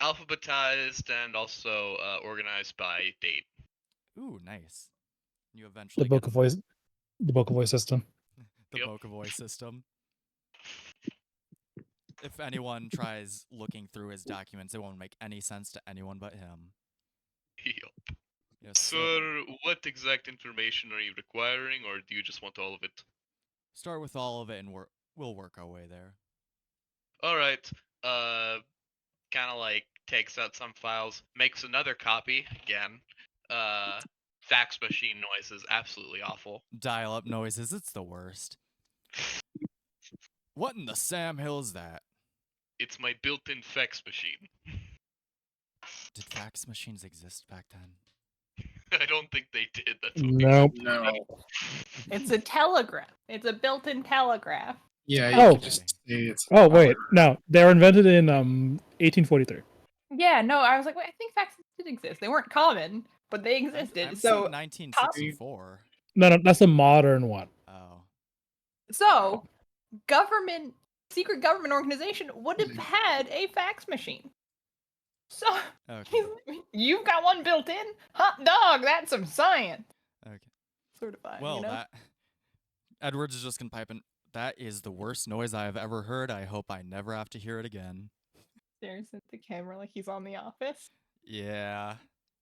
Alphabetized and also organized by date. Ooh, nice. You The eventually Boca get them. voice, the Boca voice system. The Yep. Boca voice system. If anyone tries looking through his documents, it won't make any sense to anyone but him. Yep. Yes, Sir, what exact information are you requiring, or do you just want all of it? start with all of it and we'll work our way there. Alright. Kind of like takes out some files, makes another copy again. Fax machine noises, absolutely awful. Dial up noises, it's the worst. What in the Sam Hill is that? It's my built-in fax machine. Did fax machines exist back then? I don't think they did. That's what Nope. No. It's a telegraph. It's a built-in telegraph. Yeah, you Oh. could just say it's. Oh wait, no, they were invented in 1843. Yeah, no, I was like, wait, I think faxes did exist. They weren't common, but they existed. I'm so, seeing 1964. No, that's a modern one. Oh. so secret government organization would have had a fax machine. So Okay. you've got one built in? Hot dog, that's some science. Okay. Certified, Well, you know? that Edwards is just gonna pipe in. That is the worst noise I have ever heard. I hope I never have to hear it again. Stares at the camera like he's on The Office. Yeah.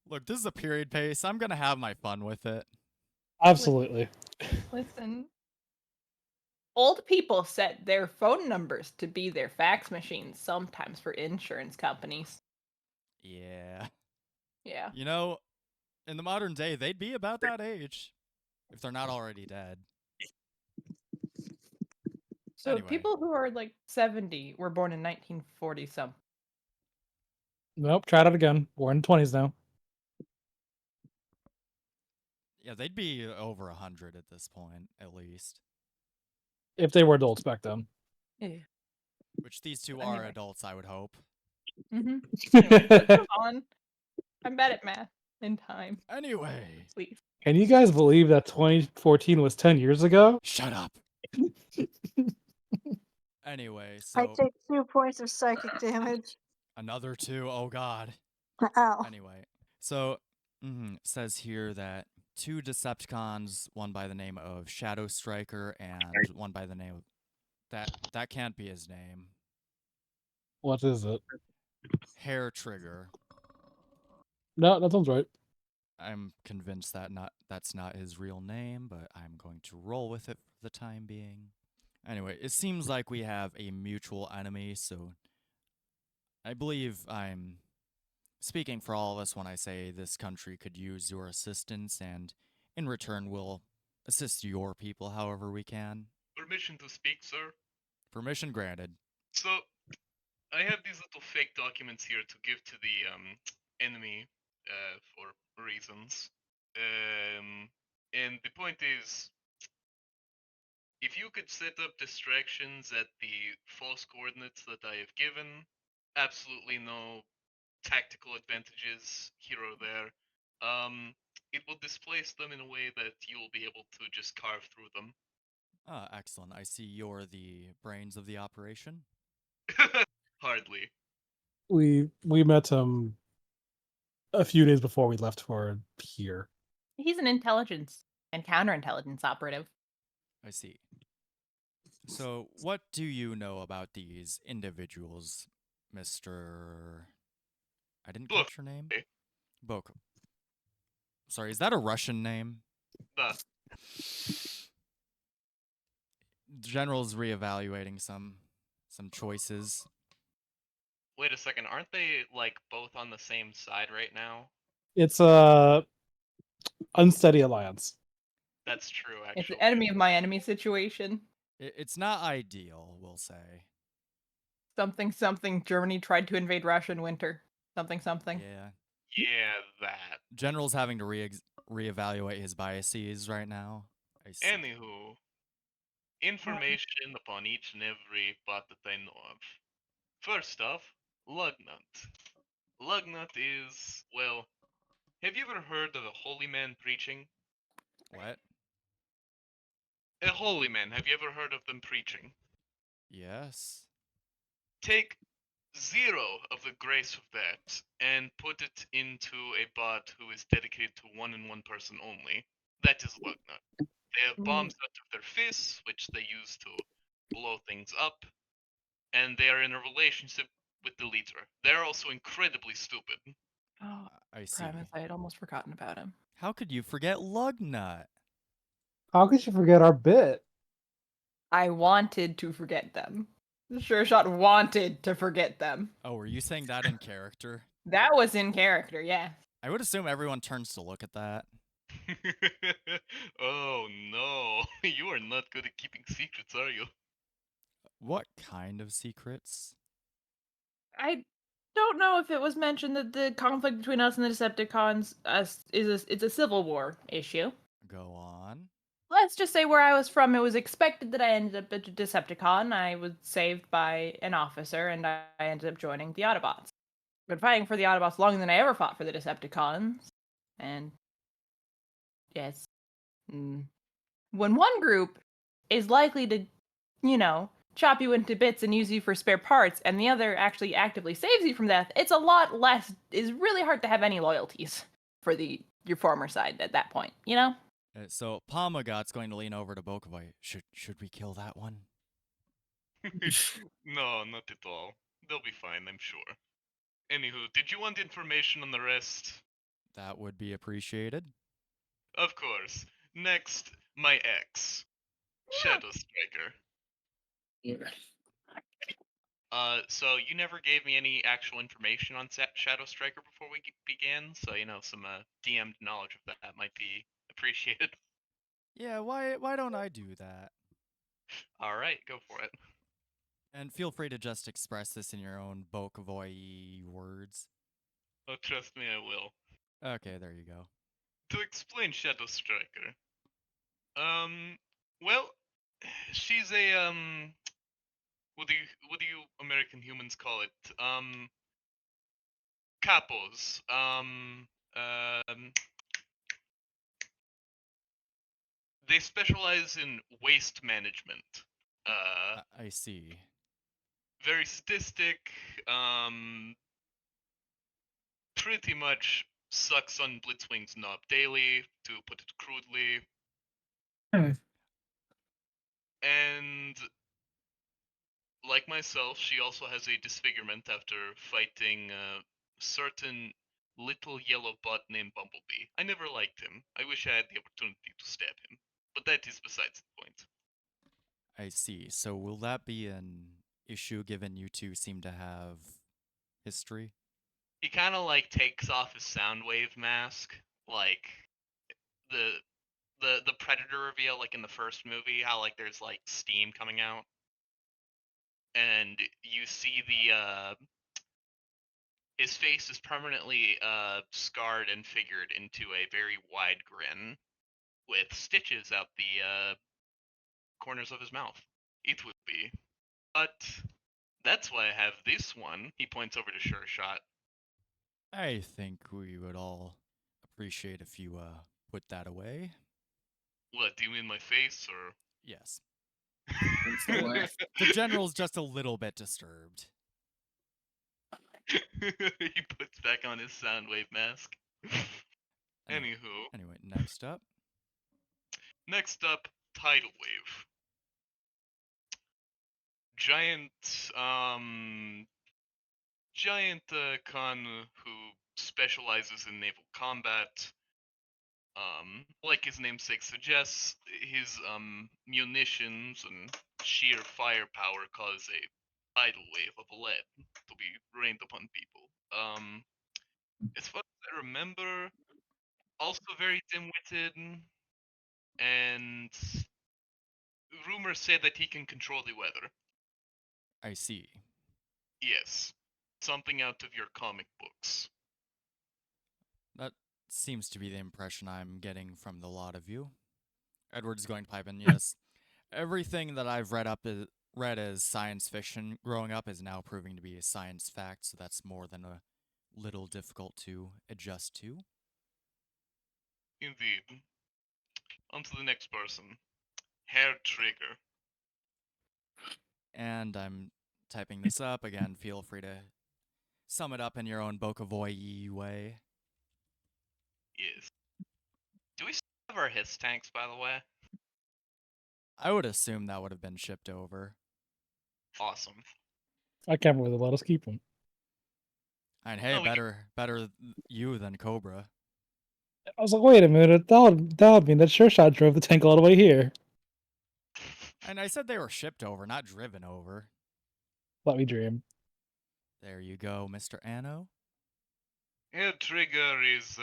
Look, this is a period pace. I'm gonna have my fun with it. Absolutely. Listen. Old people set their phone numbers to be their fax machines sometimes for insurance companies. Yeah. Yeah. You know, in the modern day, they'd be about that age. If they're not already dead. So Anyway. people who are like 70 were born in 1940 some. Nope, try it again. We're in the 20s now. Yeah, they'd be over 100 at this point, at least. If they were adults back then. Yeah. Which these two But are anyway. adults, I would hope. Mm-hmm. Anyway, let's move on. I'm bad at math and time. Anyway. Please. Can you guys believe that 2014 was 10 years ago? Shut up. Anyway, I so take 2 points of psychic damage. another 2. Oh god. Ow. Anyway, so it says here that 2 Decepticons, one by the name of Shadow Striker and one by the name of that can't be his name. What is it? Hair Trigger. No, that sounds right. I'm convinced that that's not his real name, but I'm going to roll with it for the time being. Anyway, it seems like we have a mutual enemy, so I believe I'm speaking for all of us when I say this country could use your assistance, and in return we'll assist your people however we can. Permission to speak, sir? Permission granted. So, I have these little fake documents here to give to the enemy for reasons. And the point is, if you could set up distractions at the false coordinates that I have given, absolutely no tactical advantages here or there, it will displace them in a way that you'll be able to just carve through them. Ah, excellent. I see you're the brains of the operation. Hardly. We met him a few days before we left for here. He's an intelligence and counterintelligence operative. I see. So, what do you know about these individuals, Mr. I didn't catch your name? Boko. Sorry, is that a Russian name? General's reevaluating some choices. Wait a second, aren't they like both on the same side right now? It's a unsteady alliance. That's true, actually. It's an enemy of my enemy situation. It's not ideal, we'll say. Something, something. Germany tried to invade Russia in winter. Something, something. Yeah. Yeah, that. General's having to reevaluate his biases right now. I see. Anywho, information upon each and every bot that I know of. First off, Lugnut. Lugnut is, well, have you ever heard of a holy man preaching? What? A holy man, have you ever heard of them preaching? Yes. Take 0 of the grace of that and put it into a bot who is dedicated to one and one person only. That is Lugnut. They have bombs out of their fists, which they use to blow things up, and they are in a relationship with the leader. They're also incredibly stupid. Oh, I see. Primus, I had almost forgotten about him. How could you forget Lugnut? How could you forget our bit? I wanted to forget them. Sure shot wanted to forget them. Oh, were you saying that in character? That was in character, yeah. I would assume everyone turns to look at that. Oh no, you are not good at keeping secrets, are you? What kind of secrets? I don't know if it was mentioned that the conflict between us and the Decepticons it's a civil war issue. Go on. Let's just say where I was from, it was expected that I ended up a Decepticon. I was saved by an officer, and I ended up joining the Autobots. Been fighting for the Autobots longer than I ever fought for the Decepticons. And yes, when one group is likely to, chop you into bits and use you for spare parts, and the other actually actively saves you from death, it's a lot less. It's really hard to have any loyalties for your former side at that point, you know? So Pomogat's going to lean over to Bokovoy. Should we kill that one? No, not at all. They'll be fine, I'm sure. Anywho, did you want information on the rest? That would be appreciated. Of course. Next, my ex, Shadow Striker. So you never gave me any actual information on Shadow Striker before we began, so some DM'd knowledge of that might be appreciated. Yeah, why don't I do that? All right, go for it. And feel free to just express this in your own Bokovoy words. Oh, trust me, I will. Okay, there you go. To explain Shadow Striker, well, she's a what do you American humans call it? Capos. They specialize in waste management. I see. Very sadistic. Pretty much sucks on Blitzwing's knob daily, to put it crudely. And like myself, she also has a disfigurement after fighting a certain little yellow bot named Bumblebee. I never liked him. I wish I had the opportunity to stab him. But that is besides the point. I see. So will that be an issue given you two seem to have history? He kind of takes off his Soundwave mask, like the Predator reveal, like in the first movie, how there's steam coming out, and you see his face is permanently scarred and figured into a very wide grin, with stitches out the corners of his mouth. It would be, but that's why I have this one. He points over to Sure Shot. I think we would all appreciate if you put that away. What, do you mean my face, or? Yes. It's the worst. The general's just a little bit disturbed. He puts back on his Soundwave mask. Anyway, next up. Next up, Tidal Wave. Giant con who specializes in naval combat. Like his namesake suggests, his munitions and sheer firepower cause a tidal wave of lead to be rained upon people. As far as I remember, also very dim-witted, and rumors say that he can control the weather. I see. Yes, something out of your comic books. seems to be the impression I'm getting from the lot of you. Edward's going to pipe in, yes. Everything that I've read as science fiction growing up is now proving to be a science fact, so that's more than a little difficult to adjust to. Indeed. On to the next person. Hair Trigger. And I'm typing this up. Again, feel free to sum it up in your own Bokovoy way. Yes. Do we still have our hiss tanks, by the way? I would assume that would have been shipped over. Awesome. I can't believe they let us keep them. And hey, No, we better you than Cobra. I was like, wait a minute, that would mean that Sure Shot drove the tank all the way here. And I said they were shipped over, not driven over. Let me dream. There you go, Mr. Anno. Hair Trigger is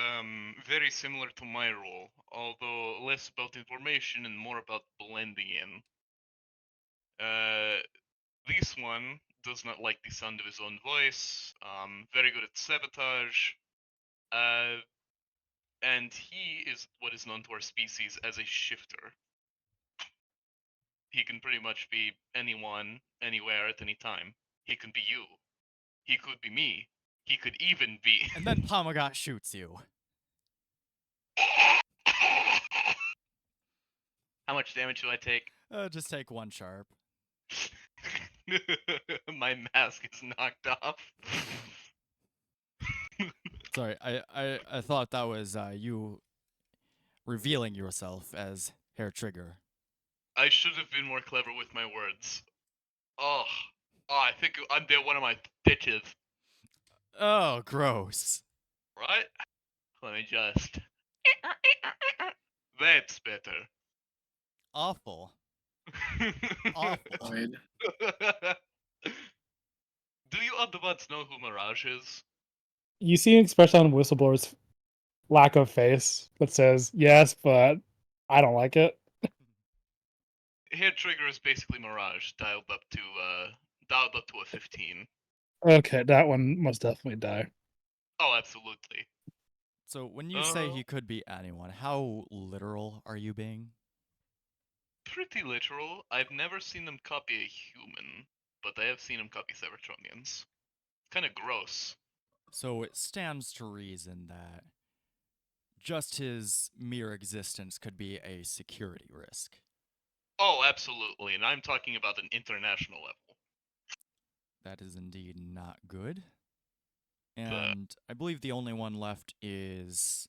very similar to my role, although less about information and more about blending in. This one does not like the sound of his own voice, very good at sabotage, and he is what is known to our species as a shifter. He can pretty much be anyone, anywhere, at any time. He can be you. He could be me. He could even be... And then Pomogat shoots you. How much damage do I take? Just take 1 sharp. My mask is knocked off. Sorry, I thought that was you revealing yourself as Hair Trigger. I should have been more clever with my words. Oh, I think I'm there one of my stitches. Oh, gross. Right? Let me just... That's better. Awful. Awful. Wait. Do you Autobots know who Mirage is? You see an expression on Whistleblower's lack of face that says, yes, but I don't like it. Hair Trigger is basically Mirage dialed up to a 15. Okay, that one must definitely die. Oh, absolutely. So when you say he could be anyone, how literal are you being? Pretty literal. I've never seen them copy a human, but I have seen them copy Cybertronians. Kind of gross. So it stands to reason that just his mere existence could be a security risk. Oh, absolutely, and I'm talking about an international level. That is indeed not good. And I believe the only one left is...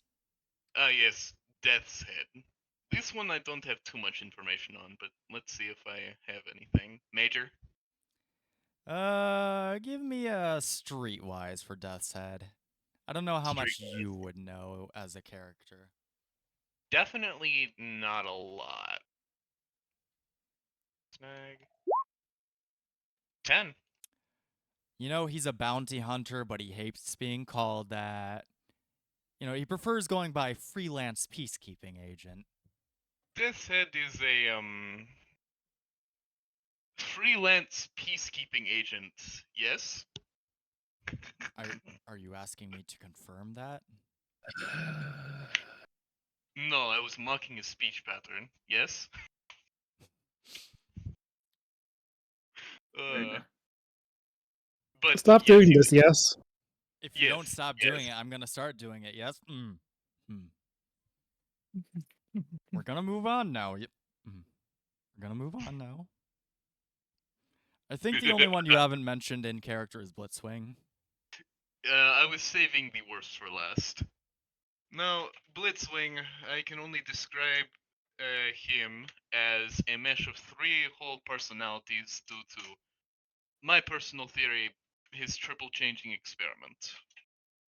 Yes, Death's Head. This one I don't have too much information on, but let's see if I have anything. Major? Give me a streetwise for Death's Head. I don't know how much Streetwise. you would know as a character. Definitely not a lot. Snag. 10. You know, he's a bounty hunter, but he hates being called that. You know, he prefers going by freelance peacekeeping agent. Death's Head is a, freelance peacekeeping agent, yes? Are you asking me to confirm that? No, I was mocking his speech pattern, yes? But Stop yes, doing he this, yes? If you don't Yes, stop doing it, I'm gonna start doing it. Yes. We're gonna move on now. Yep. We're gonna move on now. I think the only one you haven't mentioned in character is Blitzwing. I was saving the worst for last. Now, Blitzwing, I can only describe him as a mesh of 3 whole personalities due to my personal theory, his triple changing experiment.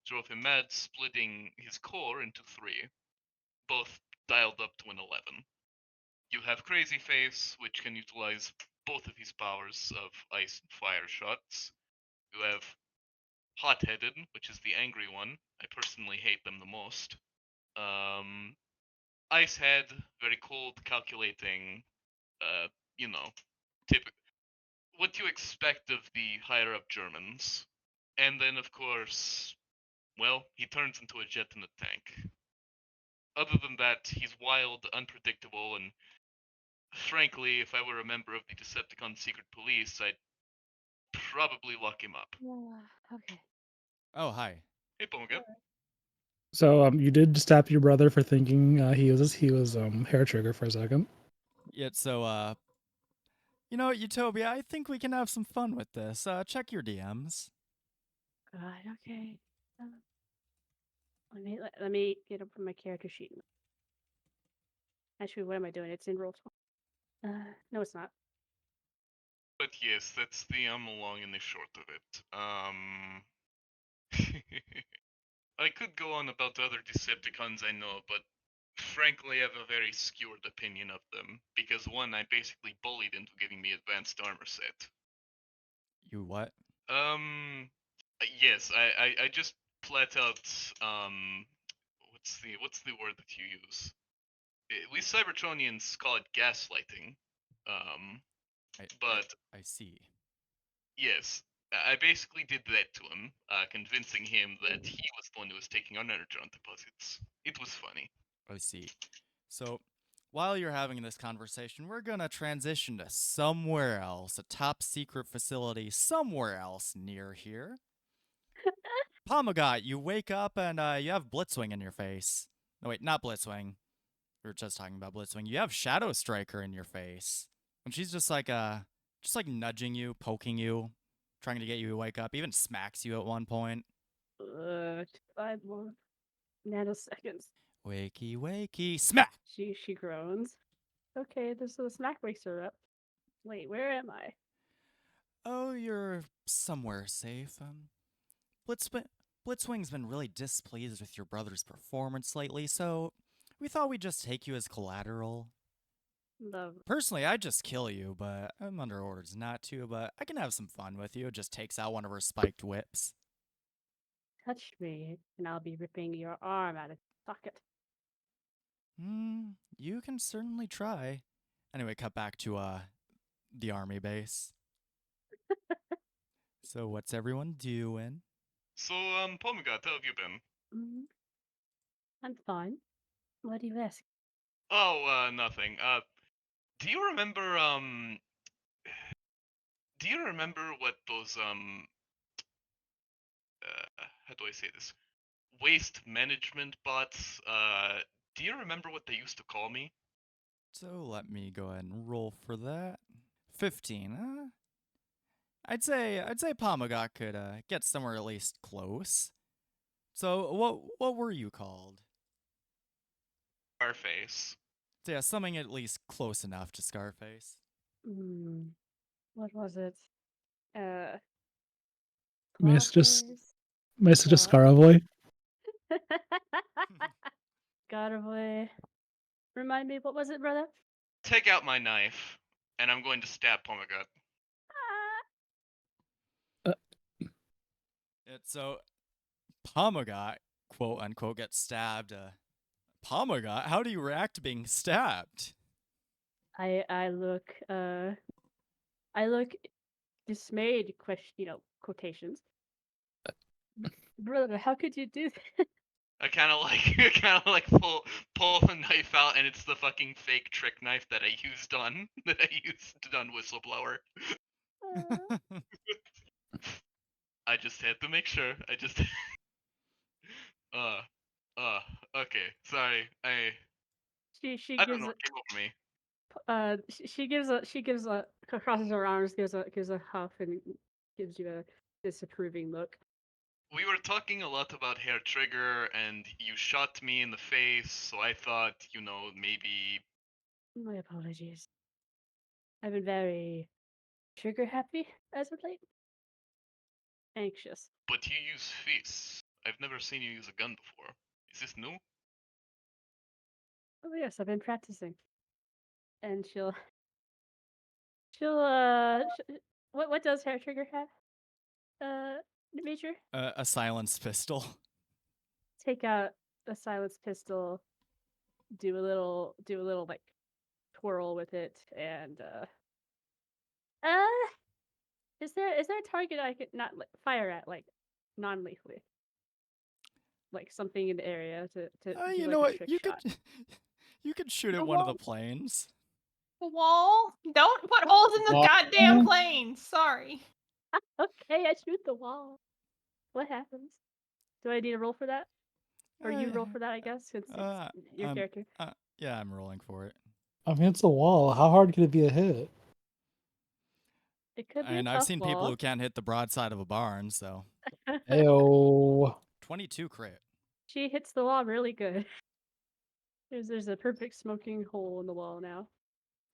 Drove him mad, splitting his core into 3, both dialed up to an 11. You have Crazy Face, which can utilize both of his powers of ice and fire shots. You have Hot-Headed, which is the angry one. I personally hate them the most. Icehead, very cold, calculating, you know, what you expect of the higher up Germans. And then, of course, well, he turns into a jet in a tank. Other than that, he's wild, unpredictable, and frankly, if I were a member of the Decepticon secret police, I'd probably lock him up. Okay. Oh, hi. Hey, Pomogat. So you did stab your brother for thinking he was hair trigger for a second. Yeah, so, you know what, Utopia, I think we can have some fun with this. Check your DMs. God, okay. Let me get up from my character sheet. Actually, what am I doing? It's in roll. No, it's not. But yes, that's the long and the short of it. I could go on about other Decepticons I know, but frankly, I have a very skewed opinion of them. Because one, I basically bullied into giving me advanced armor set. You what? Yes, I just flat out, what's the word that you use? We Cybertronians call it gaslighting. But I see. yes, I basically did that to him, convincing him that he was the one who was taking our energon deposits. It was funny. I see. So, while you're having this conversation, we're gonna transition to somewhere else, a top secret facility somewhere else near here. Pomogat, you wake up and you have Blitzwing in your face. No, wait, not Blitzwing. We were just talking about Blitzwing. You have Shadow Striker in your face. And she's just like nudging you, poking you, trying to get you to wake up, even smacks you at one point. 5 more nanoseconds. Wakey, wakey, smack! She groans. Okay, this the smack wakes her up. Wait, where am I? Oh, you're somewhere safe. Blitzwing's been really displeased with your brother's performance lately, so we thought we'd just take you as collateral. Love. Personally, I'd just kill you, but I'm under orders not to, but I can have some fun with you. It just takes out one of her spiked whips. Touch me, and I'll be ripping your arm out of its socket. You can certainly try. Anyway, cut back to, the army base. So what's everyone doing? So, Pomogat, how have you been? I'm fine. What do you ask? Oh, nothing. Do you remember, do you remember what those, how do I say this? Waste management bots, do you remember what they used to call me? So let me go ahead and roll for that. 15, huh? I'd say Pomogat could get somewhere at least close. So what were you called? Scarface. So yeah, something at least close enough to Scarface. What was it? May I suggest Clawface. Scaravoy? Garboy. Remind me, what was it, brother? Take out my knife, and I'm going to stab Pomogat. So Pomogat, quote unquote, gets stabbed. Pomogat, how do you react to being stabbed? I look dismayed, quotations. Brother, how could you do that? I kind of like pull the knife out, and it's the fucking fake trick knife that I used on Whistleblower. I just had to make sure. Okay. Sorry. She I don't gives know. It came over me. she gives a crosses her arms, gives a huff, and gives you a disapproving look. We were talking a lot about hair trigger, and you shot me in the face, so I thought, maybe. My apologies. I've been very trigger happy as of late. Anxious. But you use fists. I've never seen you use a gun before. Is this new? Oh yes, I've been practicing. And what does hair trigger have? Major? A silenced pistol. Take out a silenced pistol, do a little like twirl with it, and is there a target I could not fire at, like, non-lethally? like something in the area to do You like know a what? trick You shot. could you could shoot The at one of the wall. planes. The wall? Don't put holes in the Wall. goddamn planes. Sorry. Okay, I shoot the wall. What happens? Do I need to roll for that? Or you roll for that, I guess, since Uh, it's your um, character. yeah, I'm rolling for it. I mean, it's a wall. How hard could it be a hit? It could be And a I've tough seen people who can't hit the broadside of a barn, so Ayo. 22 crit. She hits the wall really good. There's a perfect smoking hole in the wall now.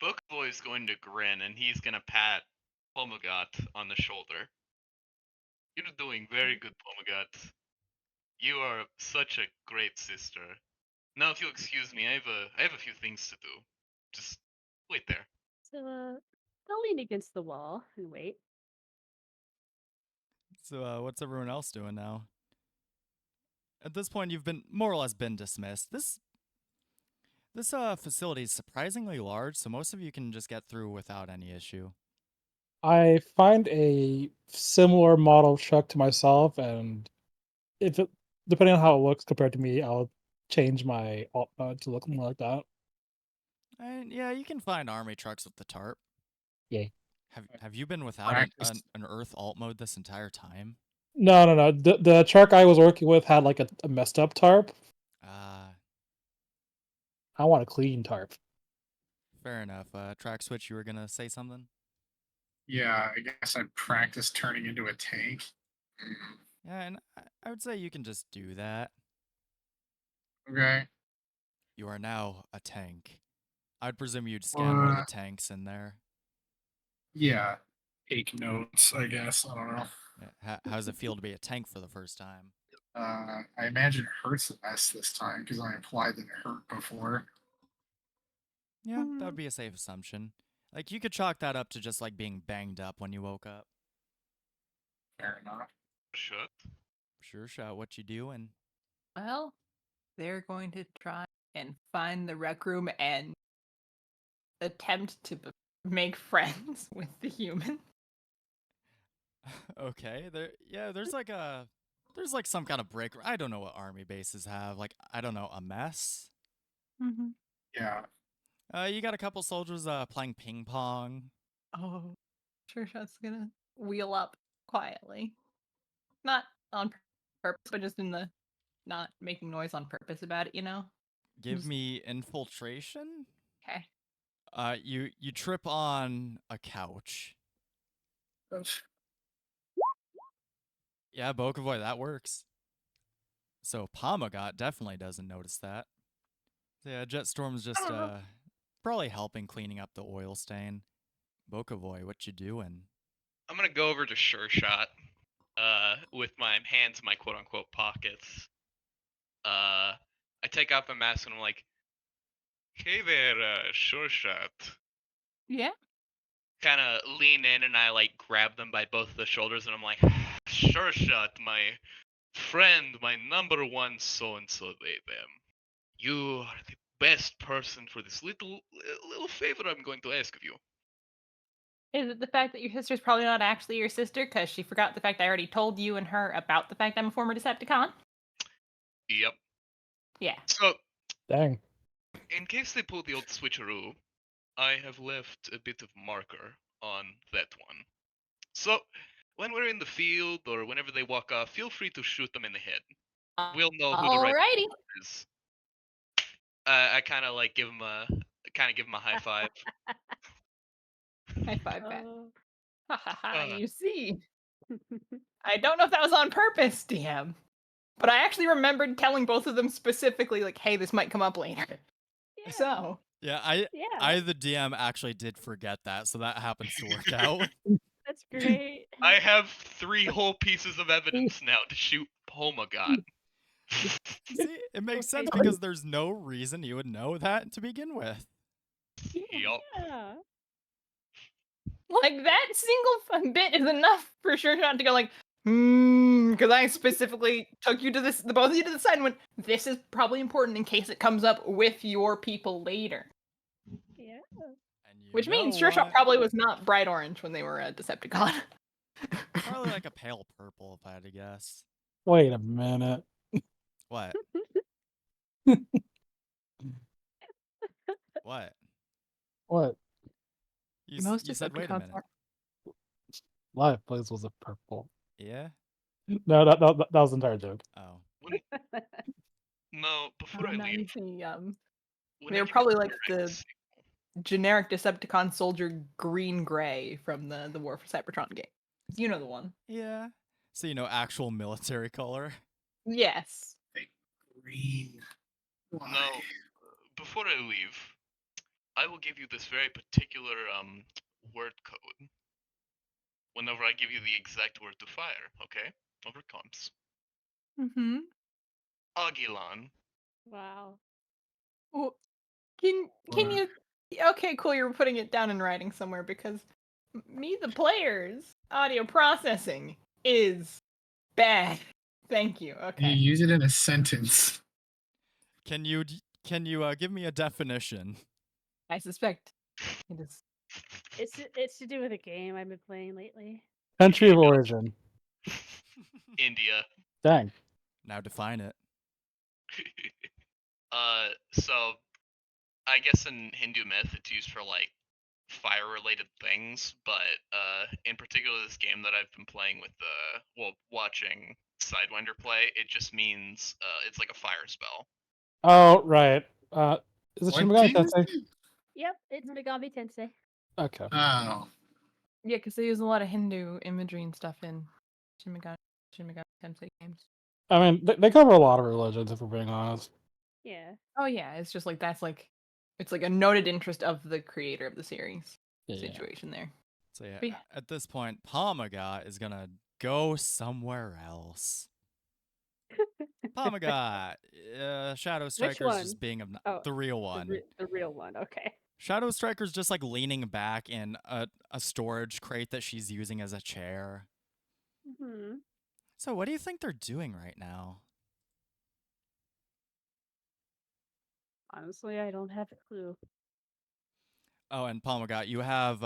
Bookboy's going to grin and he's gonna pat Pomogat on the shoulder. You're doing very good, Pomogat. You are such a great sister. Now, if you'll excuse me, I have a few things to do. Just wait there. So, I'll lean against the wall and wait. So, what's everyone else doing now? At this point, you've been more or less been dismissed. This facility is surprisingly large, so most of you can just get through without any issue. I find a similar model truck to myself, and if it, depending on how it looks compared to me, I'll change my alt mode to look more like that. And yeah, you can find army trucks with the tarp. Yay. Have you been without Practice. an Earth alt mode this entire time? No. The truck I was working with had like a messed up tarp. I want a clean tarp. Fair enough. Trackswitch, you were gonna say something? Yeah, I guess I practiced turning into a tank. Yeah, and I would say you can just do that. Okay. You are now a tank. I'd presume you'd scan one of the tanks in there. Yeah. Take notes, I guess. I don't know. Yeah, how does it feel to be a tank for the first time? I imagine it hurts less this time because I implied that it hurt before. Yeah, that would be a safe assumption. Like, you could chalk that up to just, like, being banged up when you woke up. Fair enough. Shut. Sure shot, what you doing? Well, they're going to try and find the rec room and attempt to make friends with the human. Okay, there's like some kind of break. I don't know what army bases have. Like, I don't know, a mess? Mm-hmm. Yeah. You got a couple soldiers playing ping pong. Oh, Sure Shot's gonna wheel up quietly. Not on purpose, but just in the not making noise on purpose about it, you know? Give Just- me infiltration. Okay. You trip on a couch. Yeah, Bokovoy, that works. So Pomogat definitely doesn't notice that. So yeah, Jetstorm's just probably helping cleaning up the oil stain. Bokovoy, what you doing? I'm gonna go over to Sure Shot, with my hands in my quote unquote pockets. I take off my mask and I'm like, "Hey there, Sure Shot." Yeah. Kind of lean in and I like grab them by both the shoulders and I'm like, "Sure Shot, my friend, my number one so and so they them. You are the best person for this little favor I'm going to ask of you." Is it the fact that your sister's probably not actually your sister because she forgot the fact I already told you and her about the fact I'm a former Decepticon? Yep. Yeah. So, Dang. in case they pull the old switcheroo, I have left a bit of marker on that one. So, when we're in the field or whenever they walk off, feel free to shoot them in the head. We'll know who the right Alrighty. one is. I kind of like give him a high five. High five back. Oh. Ha ha ha, Uh. you see. I don't know if that was on purpose, DM. But I actually remembered telling both of them specifically, like, hey, this might come up later. Yeah. So. Yeah, Yeah. I the DM actually did forget that, so that happens to work out. That's great. I have 3 whole pieces of evidence now to shoot Pomogat. See, it makes sense Okay. because there's no reason you would know that to begin with. Yup. Yeah. Like, that single bit is enough for Sure Shot to go, like, because I specifically took you to this, the both of you to the side and went, this is probably important in case it comes up with your people later. Yeah. And you Which means know Sure Shot what? probably was not bright orange when they were a Decepticon. Probably like a pale purple, if I had to guess. Wait a minute. What? What? What? Most You said wait a Decepticons minute. are. Live plays was a purple. Yeah? No, that was the entire joke. Oh. When, no, before I No, you leave, see, when they I were give you probably the like correct the generic Decepticon soldier green gray from the War for Cybertron game. You know the one. Yeah. So you know actual military color. Yes. Green. Why? No, before I leave, I will give you this very particular word code. Whenever I give you the exact word to fire, okay? Over it comes. Mm-hmm. Aguilan. Wow. Well, can What? you? Okay, cool. You're putting it down in writing somewhere because me, the player's audio processing is bad. Thank you. You Okay. use it in a sentence. Can you give me a definition? I suspect it is. It's to do with a game I've been playing lately. Country of origin. India. Dang. Now define it. So I guess in Hindu myth it's used for like fire-related things, but in particular this game that I've been playing with watching Sidewinder play, it just means it's like a fire spell. Oh, right. Is it What Shin Megami game is Tensei? it? Yep, it's Megami Tensei. Okay. Oh. Yeah, because they use a lot of Hindu imagery and stuff in Shin Megami Tensei games. I mean, they cover a lot of religions, if we're being honest. Yeah. Oh yeah, it's just like it's like a noted interest of the creator of the series Yeah. situation there. So yeah, But yeah. at this point, Pomogat is gonna go somewhere else. Pomogat, Shadow Striker's one? just being Oh, the real one. The real one. Okay. Shadow Striker's just like leaning back in a storage crate that she's using as a chair. Hmm. So what do you think they're doing right now? Honestly, I don't have a clue. Oh, and Pomogat, you have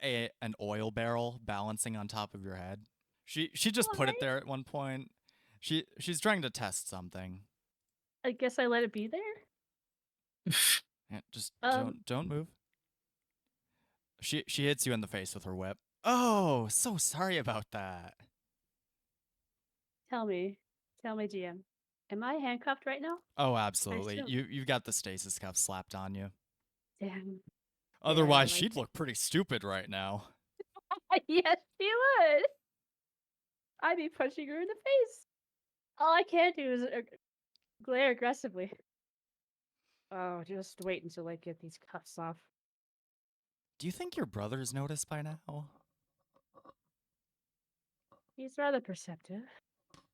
an oil barrel balancing on top of your head. She just put it Alright. there at one point. She's trying to test something. I guess I let it be there. Yeah, just Um. don't move. She hits you in the face with her whip. Oh, so sorry about that. Tell me, GM. Am I handcuffed right now? Oh, absolutely. assume. You've got the stasis cuff slapped on you. Damn. Otherwise, Damn, she'd look pretty stupid right now. Yes, she would. I'd be punching her in the face. All I can do is glare aggressively. Oh, just wait until I get these cuffs off. Do you think your brother's noticed by now? He's rather perceptive.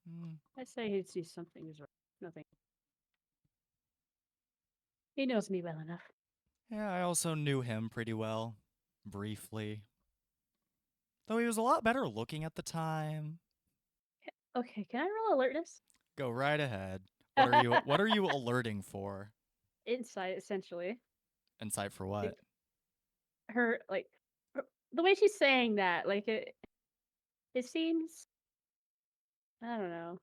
Hmm. I say he'd see something is wrong. Nothing. He knows me well enough. Yeah, I also knew him pretty well, briefly. Though he was a lot better looking at the time. Okay, can I roll alertness? Go right ahead. What are you alerting for? Insight, essentially. Insight for what? Her the way she's saying that, like it seems, I don't know.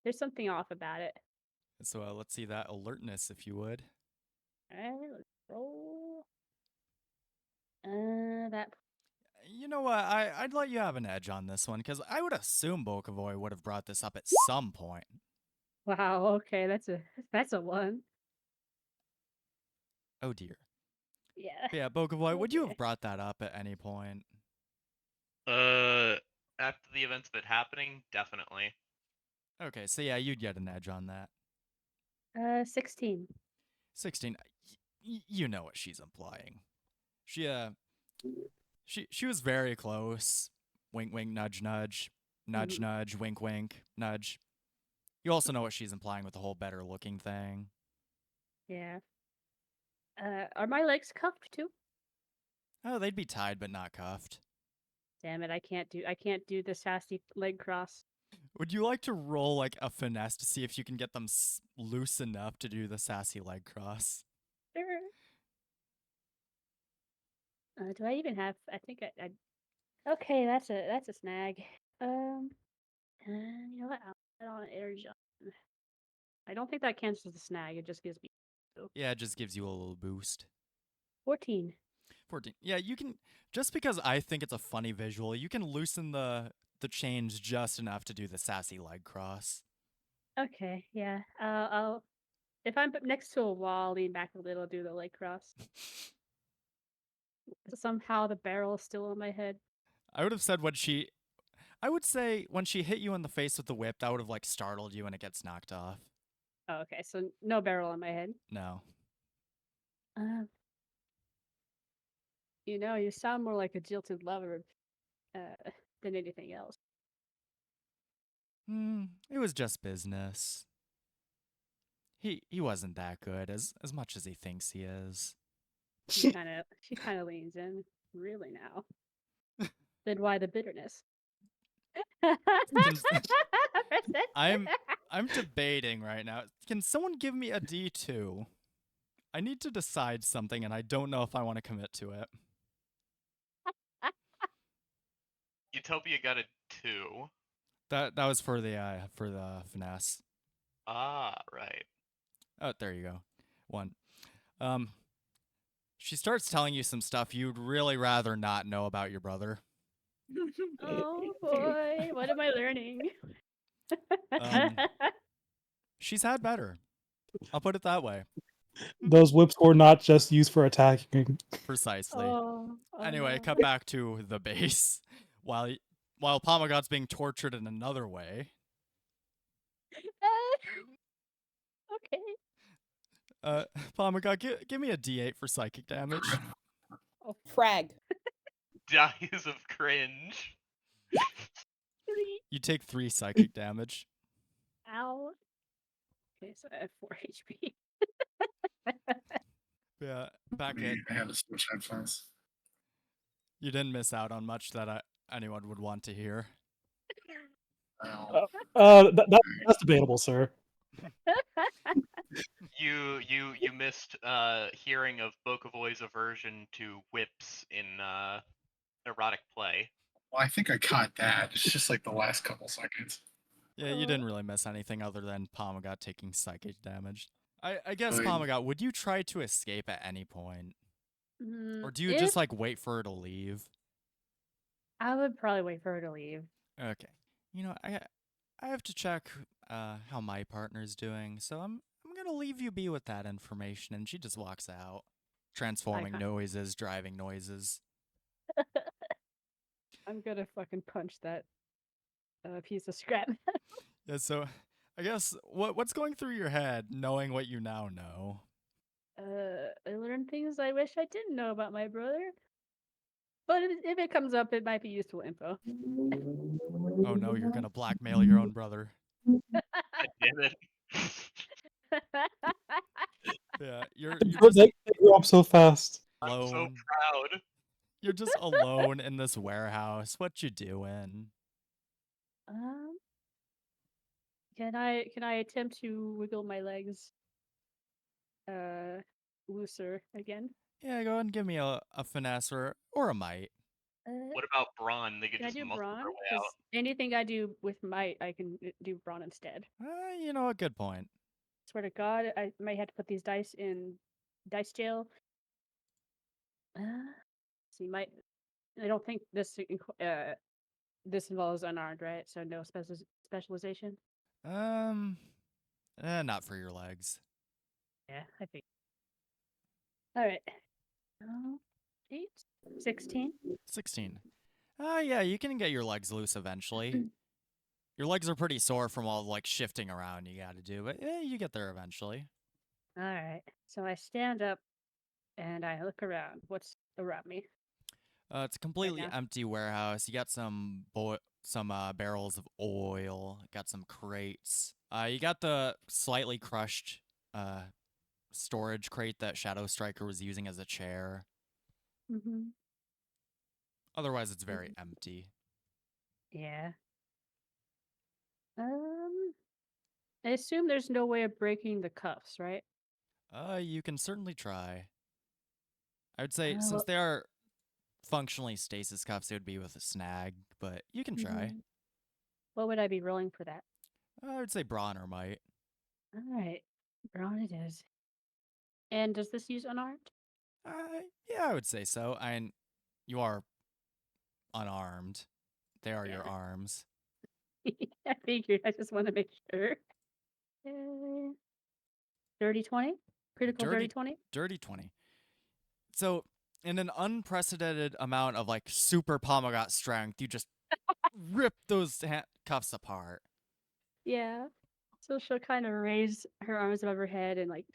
There's something off about it. So let's see that alertness, if you would. Alright, let's roll. That. You know what? I'd let you have an edge on this one, because I would assume Bokovoy would have brought this up at some point. Wow. Okay, that's a one. Oh dear. Yeah. But yeah, Bokovoy, would you Okay. have brought that up at any point? After the events of it happening, definitely. Okay, so yeah, you'd get an edge on that. 16. 16. You know what she's implying. She was very close. Wink, wink, nudge, nudge, nudge, nudge, wink, wink, nudge. You also know what she's implying with the whole better looking thing. Yeah. Are my legs cuffed too? Oh, they'd be tied but not cuffed. Damn it! I can't do the sassy leg cross. Would you like to roll like a finesse to see if you can get them loose enough to do the sassy leg cross? Sure. Do I even have? I think I. Okay, that's a snag. You know what? on energy. I don't think that cancels the snag. It just gives me Yeah, it just gives you a little boost. 14. 14. Yeah, you can, just because I think it's a funny visual, you can loosen the chains just enough to do the sassy leg cross. Okay, yeah. I'll if I'm next to a wall, lean back a little, do the leg cross. Somehow the barrel is still on my head. I would have said I would say when she hit you in the face with the whip, that would have like startled you and it gets knocked off. Oh, okay, so no barrel on my head. No. Um, you sound more like a jilted lover than anything else. It was just business. He wasn't that good as much as he thinks he is. She kind of leans in. Really now? Then why the bitterness? I'm debating right now. Can someone give me a D2? I need to decide something and I don't know if I want to commit to it. Utopia got a 2. That was for the finesse. Ah, right. Oh, there you go. 1. She starts telling you some stuff you'd really rather not know about your brother. Oh boy, what am I learning? She's had better. I'll put it that way. Those whips were not just used for attacking. Precisely. Oh, Anyway, no. cut back to the base. While Pomogat's being tortured in another way. Okay. Pomogat, give me a D8 for psychic damage. Oh, frag. Dies of cringe. 3. You take 3 psychic damage. Ow. Okay, so I have 4 HP. Yeah, back at. I had to switch headphones. You didn't miss out on much that anyone would want to hear. That's debatable, sir. You missed hearing of Bokovoy's aversion to whips in erotic play. Well, I think I caught that. It's just like the last couple seconds. Yeah, you didn't really miss anything other than Pomogat taking psychic damage. I guess, Good. Pomogat, would you try to escape at any point? Or do you If- just, like, wait for her to leave? I would probably wait for her to leave. Okay. You know, I have to check how my partner's doing, so I'm gonna leave you be with that information, and she just walks out. Transforming noises, driving noises. I'm gonna fucking punch that piece of scrap. Yeah, so I guess what's going through your head knowing what you now know? I learned things I wish I didn't know about my brother. But if it comes up, it might be useful info. Oh no, you're gonna blackmail your own brother. God damn it. Yeah, you're They grew up so fast. I'm so alone. proud. You're just alone in this warehouse. What you doing? Can I attempt to wiggle my legs looser again? Yeah, go ahead and give me a finesse or a might. What about brawn? They could Can I just do muscle brawn? their way 'Cause out. anything I do with might, I can do brawn instead. You know, a good point. Swear to God, I might have to put these dice in dice jail. See, I don't think this involves unarmed, right? So no specialization. Not for your legs. Yeah, I think. All right. 8, 16. 16. Yeah, you can get your legs loose eventually. Your legs are pretty sore from all like shifting around you gotta do, but yeah, you get there eventually. All right. So I stand up and I look around. What's around me? It's a completely now. empty warehouse. You got some barrels of oil. Got some crates. You got the slightly crushed storage crate that Shadow Striker was using as a chair. Mm-hmm. Otherwise, it's very empty. Yeah. I assume there's no way of breaking the cuffs, right? You can certainly try. I would say, well- since they are functionally stasis cuffs, it would be with a snag, but you can try. Mhm. What would I be rolling for that? I would say brawn or might. Alright. Brawn it is. And does this use unarmed? Yeah, I would say so. You are unarmed. They are your Yeah. arms. I figured. I just want to make sure. Uh, dirty 20? Critical dirty 20? Dirty 20. So, in an unprecedented amount of like super Pomogat strength, you just rip those cuffs apart. Yeah. So she'll kind of raise her arms above her head and like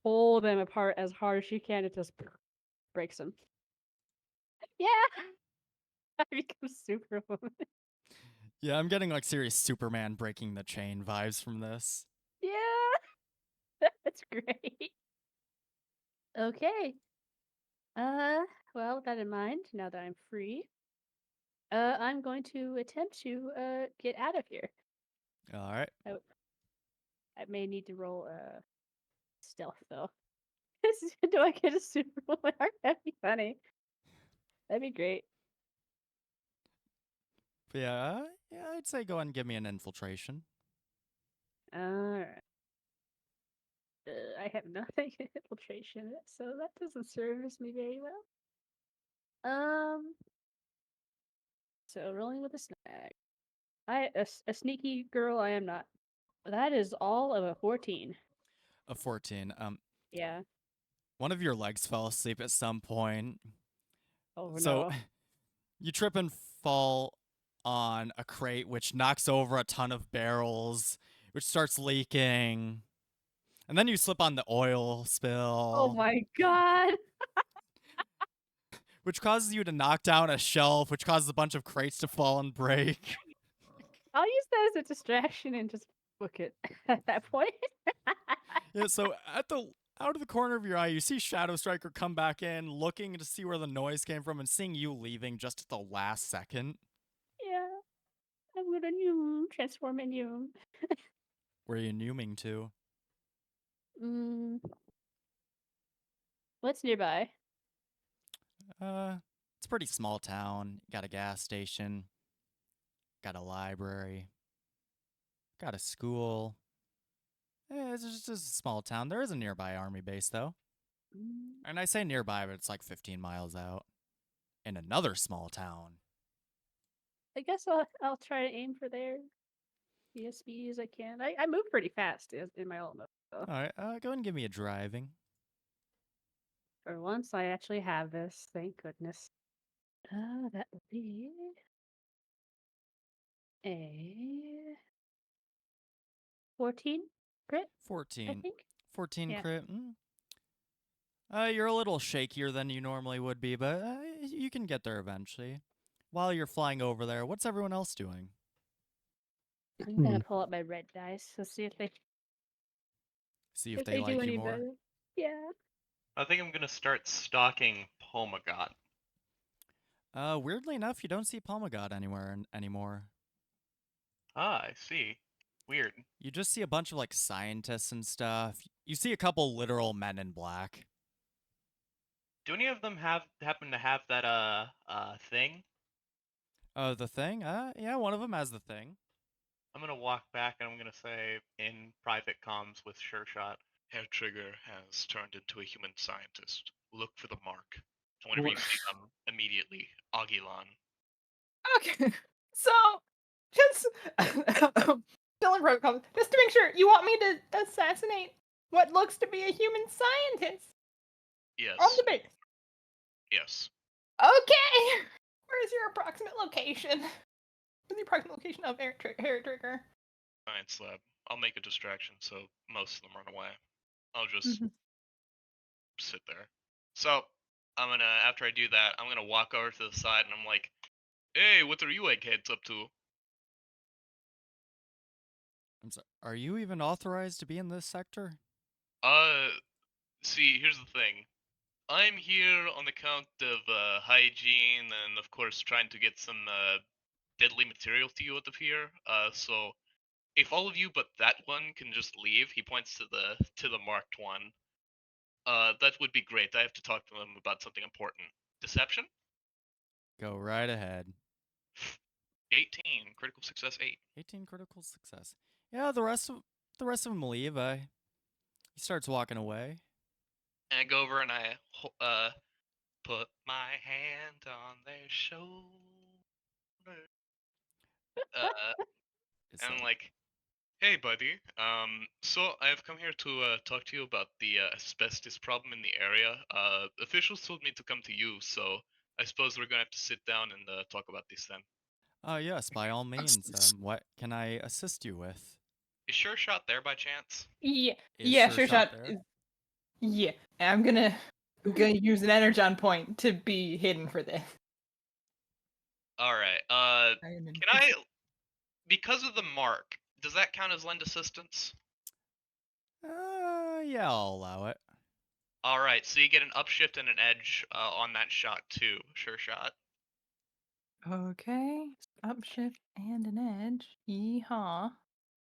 pull them apart as hard as she can. It just breaks them. Yeah. I become Superwoman. Yeah, I'm getting like serious Superman breaking the chain vibes from this. Yeah. That's great. Okay. Well, with that in mind, now that I'm free, I'm going to attempt to get out of here. All right. I may need to roll stealth though. Do I get a Superwoman arc? That'd be funny. That'd be great. But yeah, I'd say go ahead and give me an infiltration. Alright. I have nothing in infiltration, so that doesn't service me very well. So rolling with a snag. A sneaky girl I am not. That is all of a 14. A 14. Yeah. One of your legs fell asleep at some point. Oh So no. you trip and fall on a crate, which knocks over a ton of barrels, which starts leaking. And then you slip on the oil spill. Oh my god. Which causes you to knock down a shelf, which causes a bunch of crates to fall and break. I'll use that as a distraction and just book it at that point. Yeah, so out of the corner of your eye, you see Shadow Striker come back in, looking to see where the noise came from, and seeing you leaving just at the last second. Yeah. I'm gonna transform in you. Where are you numing to? What's nearby? It's a pretty small town. Got a gas station. Got a library. Got a school. It's just a small town. There is a nearby army base, though. And I say nearby, but it's like 15 miles out. In another small town. I guess I'll try to aim for there. Be as speedy as I can. I move pretty fast in my alt mode. So. Alright, go ahead and give me a driving. For once, I actually have this. Thank goodness. That would be a 14 crit. 14. I think. 14 Yeah. crit. You're a little shakier than you normally would be, but you can get there eventually. While you're flying over there, what's everyone else doing? I'm gonna pull up my red dice. Let's see if they they like do you any more. better. Yeah. I think I'm gonna start stalking Pomogat. Weirdly enough, you don't see Pomogat anywhere anymore. Ah, I see. Weird. You just see a bunch of like scientists and stuff. You see a couple literal men in black. Do any of them happen to have that thing? The thing? Yeah, one of them has the thing. I'm gonna walk back and I'm gonna say in private comms with Sure Shot. Hair Trigger has turned into a human scientist. Look for the mark. Whenever you see them, immediately, Aguilan. Okay. So, just Dylan protocol. Just to make sure, you want me to assassinate what looks to be a human scientist Yes. on the base? Yes. Okay. Where's your approximate location? Where's the approximate location of Hair Trigger? Science lab. I'll make a distraction so most of them run away. I'll just sit there. So, after I do that, I'm gonna walk over to the side and I'm like, hey, what are you eggheads up to? I'm sorry, are you even authorized to be in this sector? See, here's the thing. I'm here on account of hygiene and, of course, trying to get some deadly material to you out of here. So if all of you but that one can just leave, he points to the marked one. That would be great. I have to talk to them about something important. Deception? Go right ahead. 18 critical success 8. 18 critical success. Yeah, the rest of them leave. He starts walking away. And I go over and I put my hand on their shoulder. It's And I'm like, hey, buddy. So I've come here to talk to you about the asbestos problem in the area. Officials told me to come to you, so I suppose we're gonna have to sit down and talk about this then. Yes, by all means. What can I assist you with? Is Sure Shot there by chance? Yeah, Is yeah, Sure sure Shot shot. there? Yeah, I'm gonna use an energon point to be hidden for this. All right. Can I, because of the mark, does that count as lend assistance? Yeah, I'll allow it. All right. So you get an upshift and an edge on that shot too. Sure Shot. Okay, upshift and an edge. Yeehaw.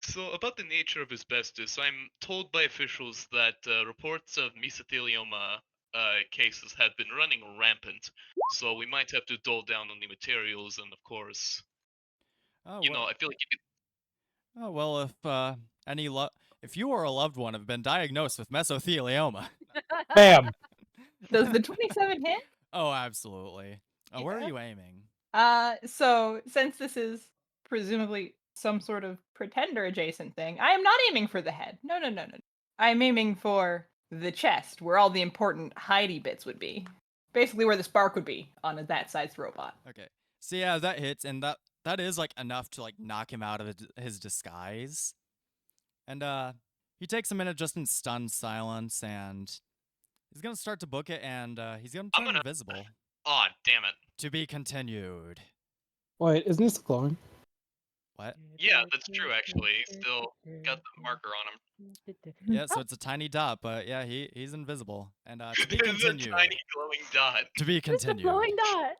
So, about the nature of asbestos, I'm told by officials that reports of mesothelioma cases have been running rampant. So we might have to dole down on the materials, and of course, Oh, you well, know, I feel like you could. oh, well, if you or a loved one have been diagnosed with mesothelioma. Bam. Does the 27 hit? Oh, absolutely. Where are Yeah. you aiming? So since this is presumably some sort of pretender adjacent thing, I am not aiming for the head. No. I'm aiming for the chest, where all the important hidey bits would be. Basically where the spark would be on that sized robot. Okay. So yeah, that hits, and that is like enough to like knock him out of his disguise. And he takes a minute just in stunned silence, and he's gonna start to book it, and he's gonna turn invisible. Aw, damn it. To be continued. Wait, isn't this glowing? What? Yeah, that's true. Actually, he's still got the marker on him. Yeah, so it's a tiny dot, but yeah, he's invisible. And to be It's a continued. tiny glowing dot. To be Just a continued. glowing dot.